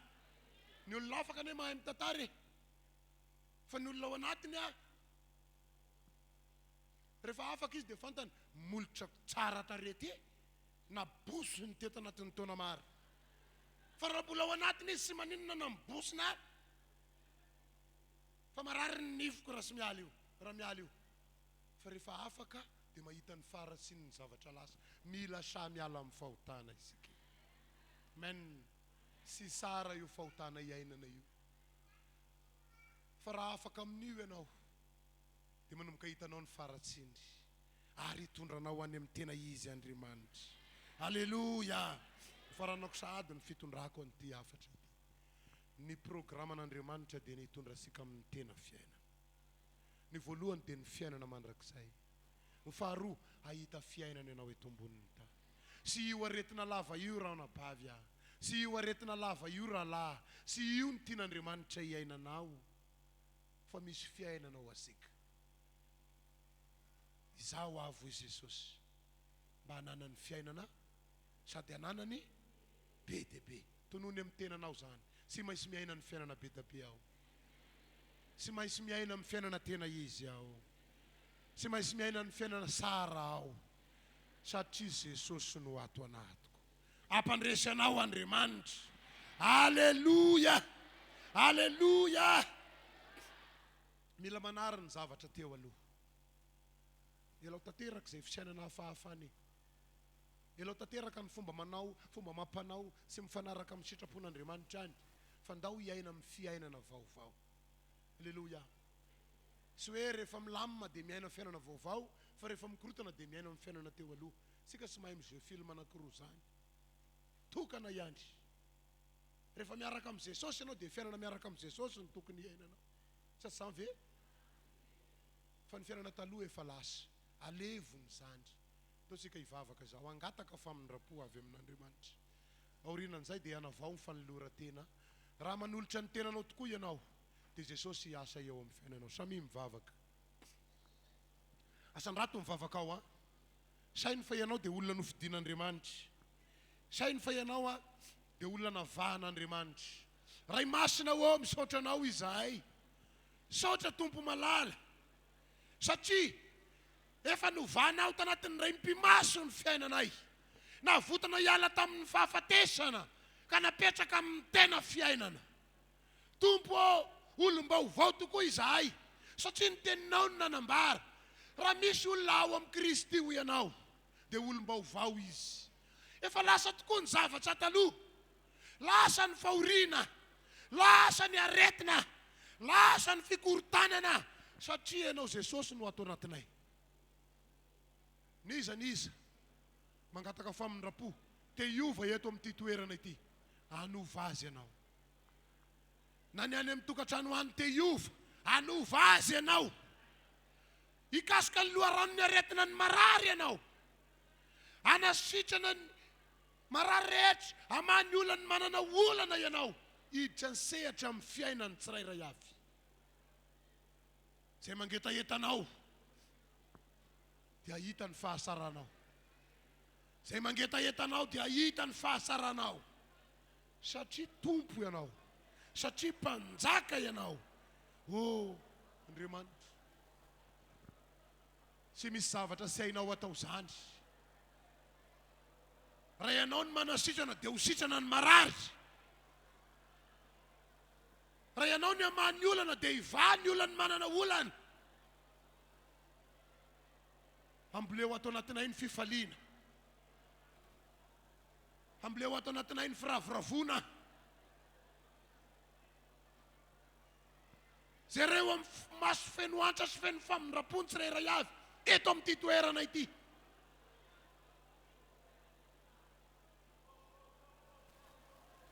Ny olona afaka ne mahay mitantara, fa ny olona ao anatiny rehefa afaka izy dia fantany molotra tsara tarety na boso ny teto anatin'ny taona maro. Fa raha mbola ao anatiny izy sy maninona na mibosona fa marary ny nifiko raha sy miala io, raha miala io. Fa rehefa afaka dia mahita ny faratsiny ny zavatra lasa. Mila sa miala amin'ny fahotana isika. Amen. Sy sara io fahotana iainana io. Fa raha afaka amin'io ianao dia manomboka hitanao ny faratsiny ary hitondranao any amin'ny tena izy Andriamanitra. Halleluja. Faranako sahady ny fitondrako an'ity hafatra ity. Ny programan'Andriamanitra dia ny hitondra sika amin'ny tena fiainana. Ny voalohany dia ny fiainana mandrakizay. Ny faharoa ahita fiainana ianao eto ambonin'ny tany. Sy io aretina lava io ranabavy aho, sy io aretina lava io rahalahy, sy io ny tian'Andriamanitra iainanao, fa misy fiainana ao asika. Izaho avo i Jesosy mba hananany fiainana sady hananany be dia be. Tonony amin'ny tenanao zany. Sy maintsy miaina ny fiainana be dia be aho. Sy maintsy miaina amin'ny fiainana tena izy aho. Sy maintsy miaina ny fiainana sara aho. Satria Jesosy no ato anatiko. Ampandresy anao Andriamanitra. Halleluja. Halleluja. Mila manarina ny zavatra teo aloha. Elao tanteraka izay fisainana hafahafany. Elao tanteraka ny fomba manao, fomba mampanao sy mifanaraka amin'ny sitrapon'Andriamanitra any. Fa ndao hiaina amin'ny fiainana vaovao. Halleluja. Sy hoe rehefa milamina dia miaina fiainana vaovao, fa rehefa mikorotana dia miaina amin'ny fiainana teo aloha. Sika sy mahay mijery film anankiroa zany. Tokana ihany. Rehefa miaraka amin'ny Jesosy ianao dia fiainana miaraka amin'ny Jesosy ny tokony iainana. Sasany ve? Fa ny fiainana taloha efa lasa. Alevony zany. Tao sika hivavaka izao, angataka famindrapo avy amin'Andriamanitra. Aorianan'izay dia hanavao ny fanoloran-tena. Raha manolotra ny tenanao tokoa ianao, dia Jesosy hiasa eo amin'ny fiainanao. Samy mivavaka. Asandrato mivavaka ao sainy fa ianao dia olona nofidian'Andriamanitra. Sainy fa ianao dia olona navahan'Andriamanitra. Ray masina misaotra anao izahay. Saotra tompo malala. Satria efa novanao tanatin'ny ray mpimaso ny fiainanay. Navotana hiala tamin'ny fahafatesana ka napetraka amin'ny tena fiainana. Tompo olom-baovao tokoa izahay. Satria ny teninao no nanambara. Raha misy olona ao amin'ny Kristy ho ianao dia olom-baovao izy. Efa lasa tokoa ny zavatra taloha. Lasa ny fahoriana. Lasa ny aretina. Lasa ny fikorotanana. Satria ianao Jesosy no ato anatinay. Niza mangataka famindrapo te hiova eto amin'ity toerana ity. Hanova azy ianao. Na ny any amin'ny tokantrano any te hiova, hanova azy ianao. Hikasika ny loharano ny aretina ny marary ianao. Hanasitrana ny marary rehetra, hamany olana manana olana ianao. Hiditra ny sehatra amin'ny fiainany tsirairay avy. Zay mangetahetanao dia hita ny fahasaranao. Zay mangetahetanao dia hita ny fahasaranao. Satria tompo ianao. Satria mpanjaka ianao. Oh, Andriamanitra. Sy misy zavatra sy hainao atao zany. Raha ianao ny manasitrana dia ho sitrana ny marary. Raha ianao ny hamany olana dia hiva ny olana manana olana. Amboleo ato anatinay ny fifaliana. Amboleo ato anatinay ny firaviravona. Zay reo amin'ny maso fenoantra sy feno famindrapony tsirairay avy eto amin'ity toerana ity.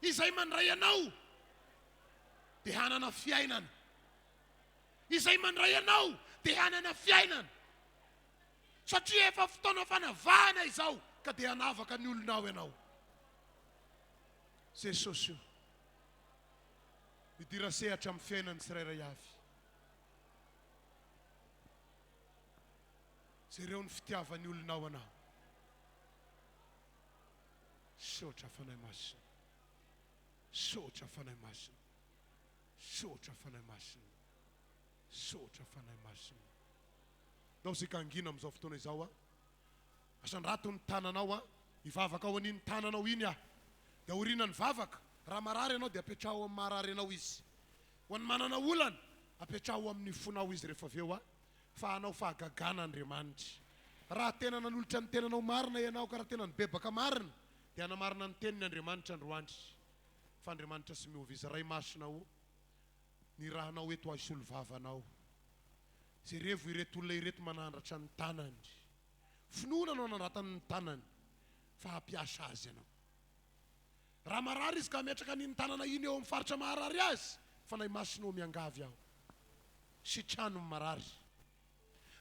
Izay mandray anao dia hanana fiainana. Izay mandray anao dia hanana fiainana. Satria efa fotoana fanavahana izao ka dia hanavaka ny olonao ianao. Jesosy io midira sehatra amin'ny fiainany tsirairay avy. Sy ireo ny fitiavany olonao anao. Sotra fanahy masina. Sotra fanahy masina. Sotra fanahy masina. Sotra fanahy masina. Dao sika angina am'izao fotoana izao a. Asandrato ny tananao a, ivavaka ao an'iny tananao iny a. Dia aoriana ny vavaka, raha marary ianao dia apetraho amin'ny marary ianao izy. Ho an'ny manana olana, apetraho amin'ny fonao izy rehefa avy eo a. Fa anao fahagagana Andriamanitra. Raha tena nanolotra ny tenanao marina ianao ka raha tena ny bebaka marina, dia namarina ny teniny Andriamanitra androandry. Fa Andriamanitra sy miova izy ray masinao, ny rahanao eto aisolo vavanao. Zay revo ireto olona ireto manandratra ny tanany. Finoana no nanratany ny tanany, fa hapiasa azy ianao. Raha marary izy ka metraka ny tanana iny eo amin'ny faritra maharary azy, fanahy masinao miangavy aho. Sitrano marary.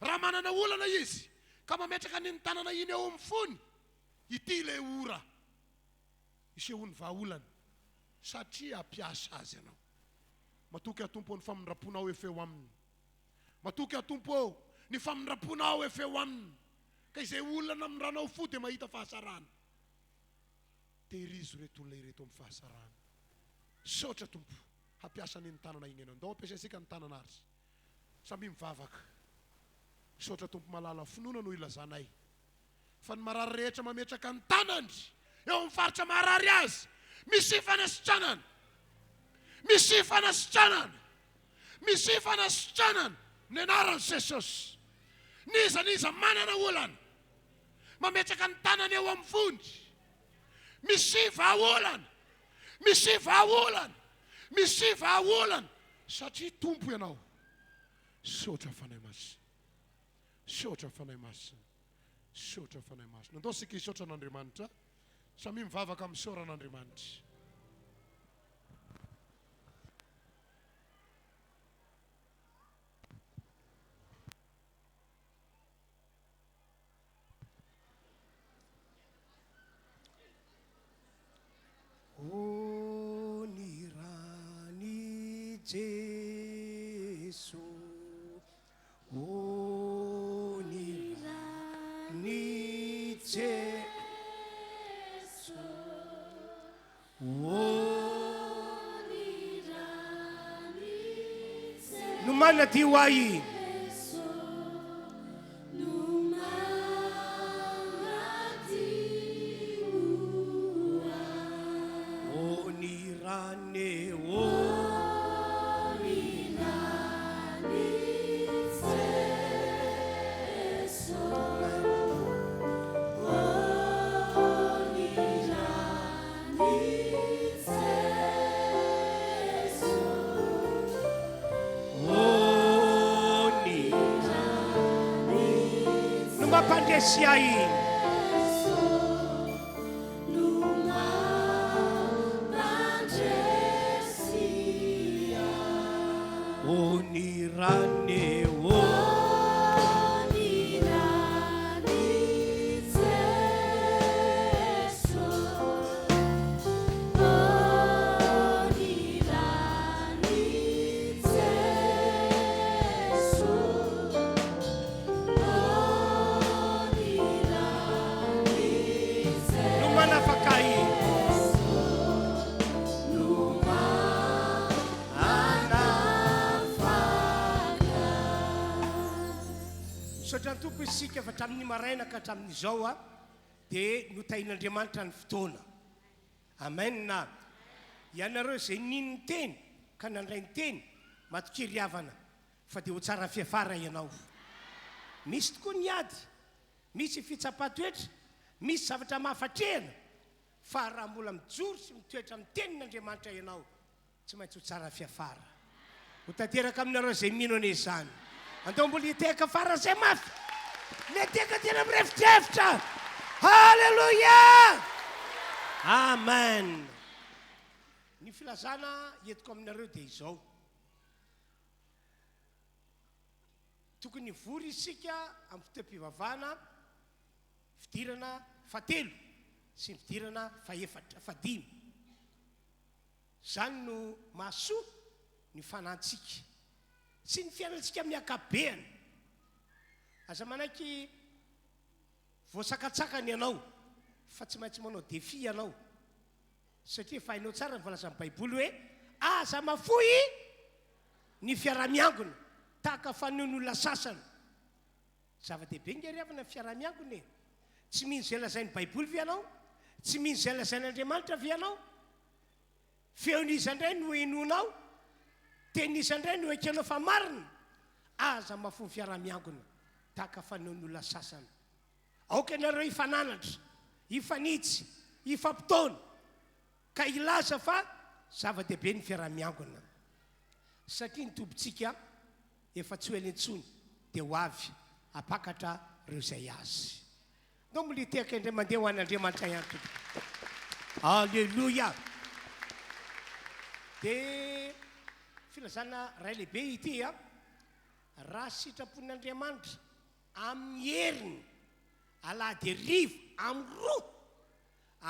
Raha manana olana izy, ka mametraka ny tanana iny eo amin'ny fony, ity le ora. Isehony vaolana, satria hapiasa azy ianao. Matoky atompo ny famindraponao efeo aminy. Matoky atompo ny famindraponao efeo aminy. Ka izay olana amin'ny ranao fo dia mahita fahasarana. Tehirizo reto olona ireto amin'ny fahasarana. Sotra tompo, hapiasa ny tanana iny ianao. Ndao ampiasaisika ny tanana azy. Samby mivavaka. Sotra tompo malala finoana no ilazanay. Fa ny marary rehetra mametraka ny tanany eo amin'ny faritra marary azy, misy fanasitranana. Misy fanasitranana. Misy fanasitranana. Ny anaran'i Jesosy. Niza manana olana. Mametraka ny tanany eo amin'ny fony. Misy vahaolana. Misy vahaolana. Misy vahaolana. Satria tompo ianao. Sotra fanahy masina. Sotra fanahy masina. Sotra fanahy masina. Andao sika hisotra an'Andriamanitra. Samy mivavaka amin'ny soran'Andriamanitra. O ny rany Jesu, o ny rany Jesu, o ny rany Jesu. No manadio ahy. Pandesi aí. Onirane Tompo isika fa hatramin'ny maraina ka hatramin'izao a dia notain'Andriamanitra ny fotoana. Amen na. Ianareo izay nin'ny teny ka nandray ny teny mato-kiriavana fa dia ho tsara fiafara ianao. Misy tokoa ny ady, misy fitsapa-toetra, misy zavatra mahafatrehana, fa raha mbola mijoro sy mitoetra amin'ny tenin'Andriamanitra ianao, tsy maintsy ho tsara fiafara. Ho tanteraka aminareo izay mino an'izany. Andao mbola hiteka fara izay mafy. Neteka tena mirefitrefitra. Halleluja. Amen. Ny filazana entiko aminareo dia izao. Tokony vory isika amin'ny fotoam-pivavahana, fidirana fahatelo sy ny fidirana fahaefatra, fahadimy. Zany no mahasoa ny fanantsika sy ny fiainantsika amin'ny akabeany. Aza manaiky voasakatsakany ianao fa tsy maintsy manao défi ianao satria fa hainao tsara nyvolazan'ny baiboly hoe aza mafoy ny fiaramiangona tahaka fanon'olona sasany zava-dehibe ngeriavana ny fiaramiangona e tsy mino zay lazain'ny baiboly vi ianao tsy mino zay lazain'Andriamanitra vi ianao feon'izandray no enonao ten'izandray no ekanao fa marina aza mafoy ny fiaramiangona tahaka fanon'olona sasany aoka ianareo ifananatra ifanitsy ifampitaona ka ilaza fa zava-dehibe ny fiaramiangona satria ny tombontsika efa tsy ho elentsony dia ho avy apakatra reo zay azy no molitehaka indray mandeha ho an'Andriamanitra ihany tompo alleluia dia filazana ray lehibe ity a raha sitrapon'Andriamanitra amin'ny heriny alahady hariva amin'ny roa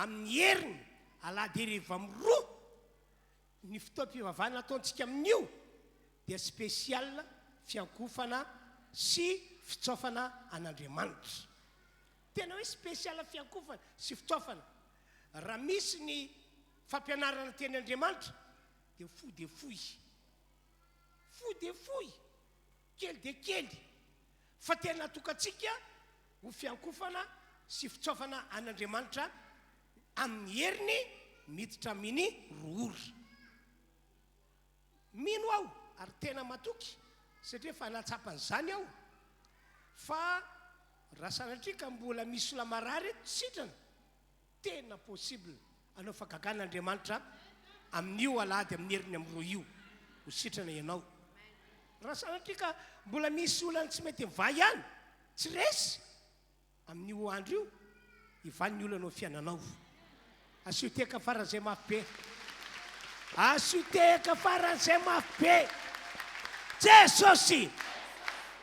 amin'ny heriny alahady hariva amin'ny roa ny fotoam-pivavahana ataontsika amin'io dia spesial fiankofana sy fitsofana an'Andriamanitra tena hoe spesial fiankofana sy fitsofana raha misy ny fampianarana teny Andriamanitra dia fo de foy kely de kely fa tena tokatsika ho fiankofana sy fitsofana an'Andriamanitra amin'ny heriny miditra amin'ny roora mino aho ary tena matoky satria fa natsapan'izany aho fa raha sanatria ka mbola misy ola marary sitrana tena possible anao fa gagan'Andriamanitra amin'io alahady amin'ny heriny amin'ny roa io ho sitrana ianao raha sanatria ka mbola misy olana tsy mety miva ihany tsy resy amin'io andro io ivan'ny olanao fiainanao asioteka faran'izay mafy be asioteka faran'izay mafy be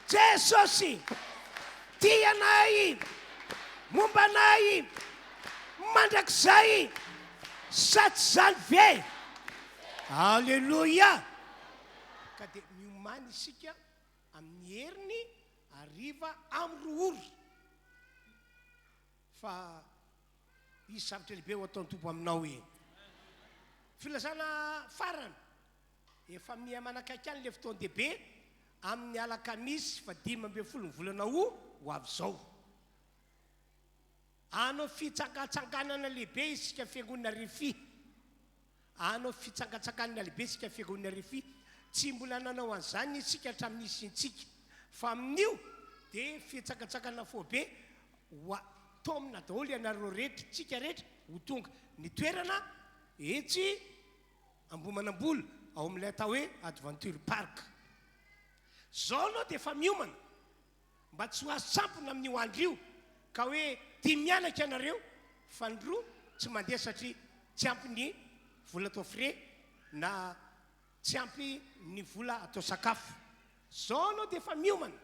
jesosy tianay mombanay mandrakizay sa tsy zany ve alleluia ka dia miomany isika amin'ny heriny hariva amin'ny roa ora fa izy zavatra lehibe ho ataony tompo aminao e filazana farany efa miha manakaiky any le fotoan-dehibe amin'ny Alakamisy fa 15 ny volana ho avy zao anao fitsangatsanganana lehibe isika fiangonana RHEFI anao fitsangatsanganana lehibe isika fiangonana RHEFI tsy mbola nanao an'izany isika hatramin'ny isintsika fa amin'io dia fitsangatsanganana fobe ho tomina daholo ianareo rehetra tsika rehetra ho tonga ny toerana etsy Ambomanambola ao amin'ilay atao hoe Adventure Park zao anao dia efa miomana mba tsy ho azo sampona amin'io andro io ka hoe tia mianaka ianareo fa ny roa tsy mandeha satria tsy ampy ny vola atao frais na tsy ampy ny vola atao sakafo zao anao dia efa miomana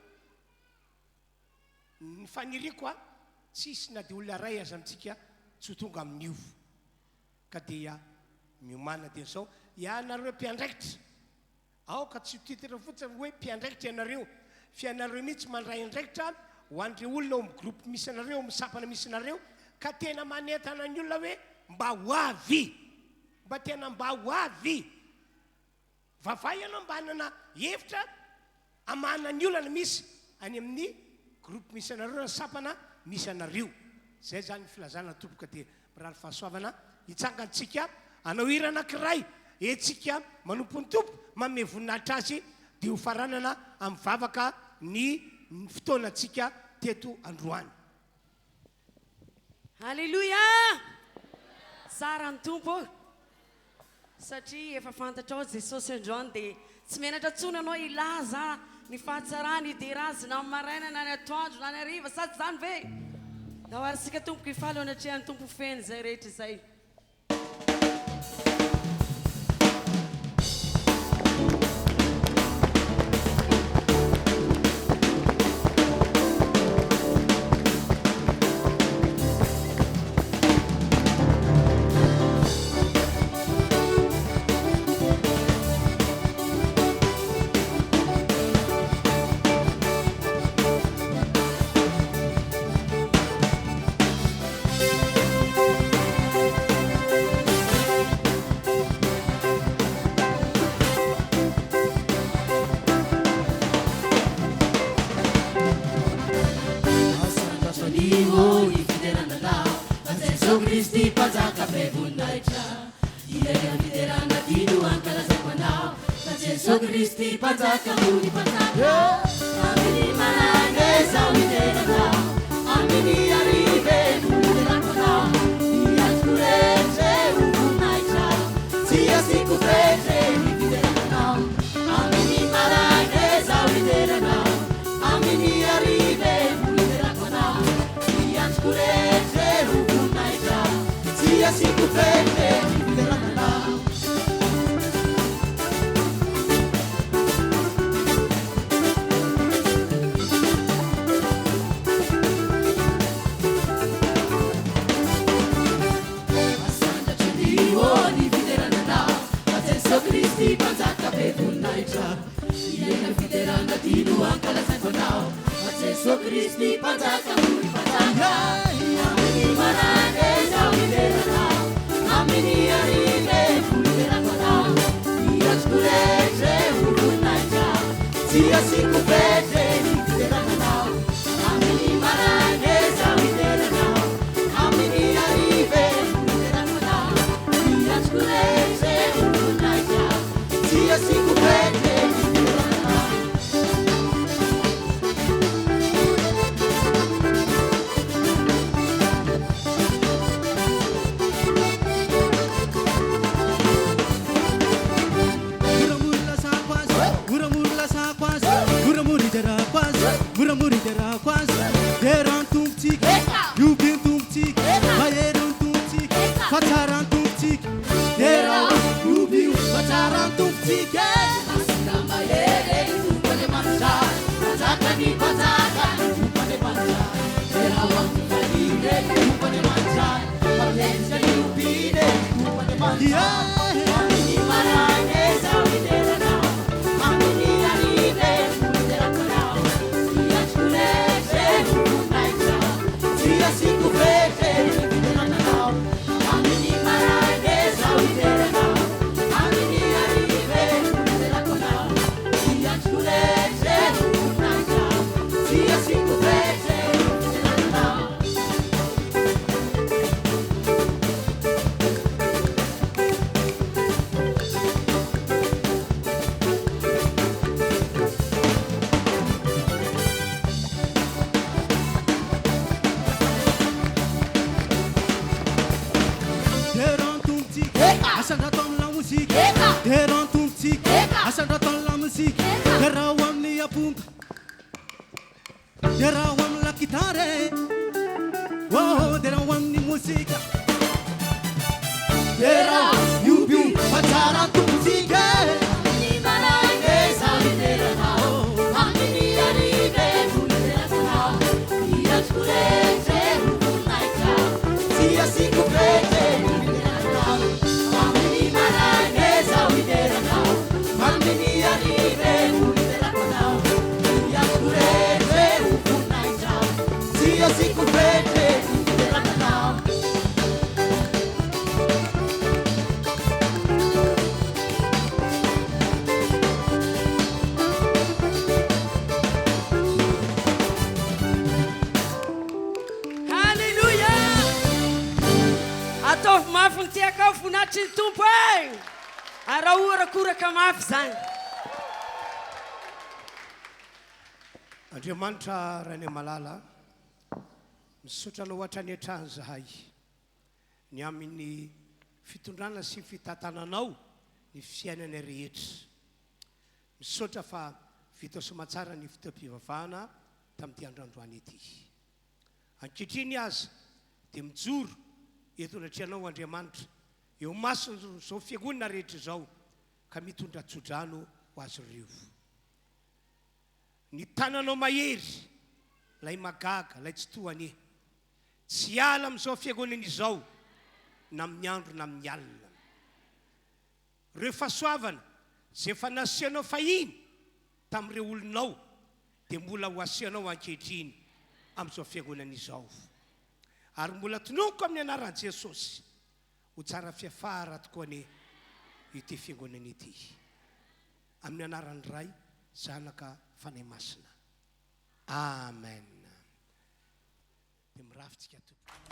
ny faniriako a tsisy na dia olona ray aza amintsika tsy ho tonga amin'io ka dia miomana dia zao ianareo mpiandraikitra aoka tsy titira fotsiny hoe mpiandraikitra ianareo fianareo mihitsy mandray andraikitra ho andreo olona ao amin'ny groupe misy anareo amin'ny sapana misy anareo ka tena manentana ny olona hoe mba ho avy mba tena mba ho avy vavay ianao mba hanana hevitra amana ny olana misy any amin'ny groupe misy anareo na sapana misy anareo zay zany filazana tompoka dia mirary fahasoavana hitsangantsika anao hira anankiray etsika manompo ny tompo manome voninahitra azy dia ho faranana amin'ny vavaka ny fotoanantsika teto androany halleluia tsara ny tompo satria efa fantatra ao Jesosy androany dia tsy menatra tsony anao ilaza ny fahatsarany iderazy na maraina na ny atoandro na ny hariva sady zany ve da ho arisika tompoka ifalo anatrehan'ny tompo feny zay rehetra zay Kristi panjaka muni panjaka Amini marane sawi derana Amini arive muni derana Iat kurete unaita Tia siku fete ni derana Amini marane sawi derana Amini arive muni derana Iat kurete unaita Tia siku fete ni derana Kristi panjaka bevunaitra Iena fiderana tino ankala sanfonao Jesu Kristi panjaka muni panjaka Amini marane zao fiderana Amini arive fuliderana Ias kurete uvunaitra Tia siku pete fiderana Amini marane zao fiderana Amini arive fuliderana Ias kurete Tia siku pete Muramuri dera kwas, deran tumtik, yubin tumtik, bayeran tumtik, pacaran tumtik, deran yubin pacaran tumtik. Masina bayere tupane manca, manca di panjaka tupane manca. Dera wangi kadire tupane manca, parlensa yubine tupane manca. Amini marane sawi derana, amini arive derana. Tia siku fete derana, amini marane sawi derana, amini arive derana. Tia chulete unaita, tia siku fete derana. Asaraton la musique, deran tumtik, asaraton la musique, derawam ni apung, derawam la kitare, oh derawam ni musique, dera yubi pacaran tumtik, Amini marane sawi derana, amini arive derana. Tia chulete unaita, tia siku fete derana. Amini marane sawi derana, amini arive derana. Tia chulete unaita, tia siku fete derana. Ataovy mafy ny tiaka ao voninahitry ny tompo e arahorakoraka mafy zany Andriamanitra Rany Malala misaotra anao ohatra ny hatrany zahay ny amin'ny fitondrana sy fitatananao ny fiainana rehetra misaotra fa vita somatsara ny fitoam-pivavahana tamin'ity androandroany ity ankehitriny aza dia mijoro eto anatrianao Andriamanitra eo masony zao fiangonana rehetra zao ka mitondra tsodrano ho azy ireo ny tananao mahery lay magaga lay tsy tohany tsy ala amin'izao fiangonana izao na amin'ny andro na amin'ny alina reo fahasoavana zay efa nasianao fahiny tamin'ireo olonao dia mbola ho asianao ankehitriny amin'izao fiangonana izao ary mbola tonoko amin'ny anaran'i Jesosy ho tsara fiafara tokoa ny ity fiangonana ity amin'ny anaran'ny Ray Zanaka Fanahy Masina amen dia mirafitsika tompoko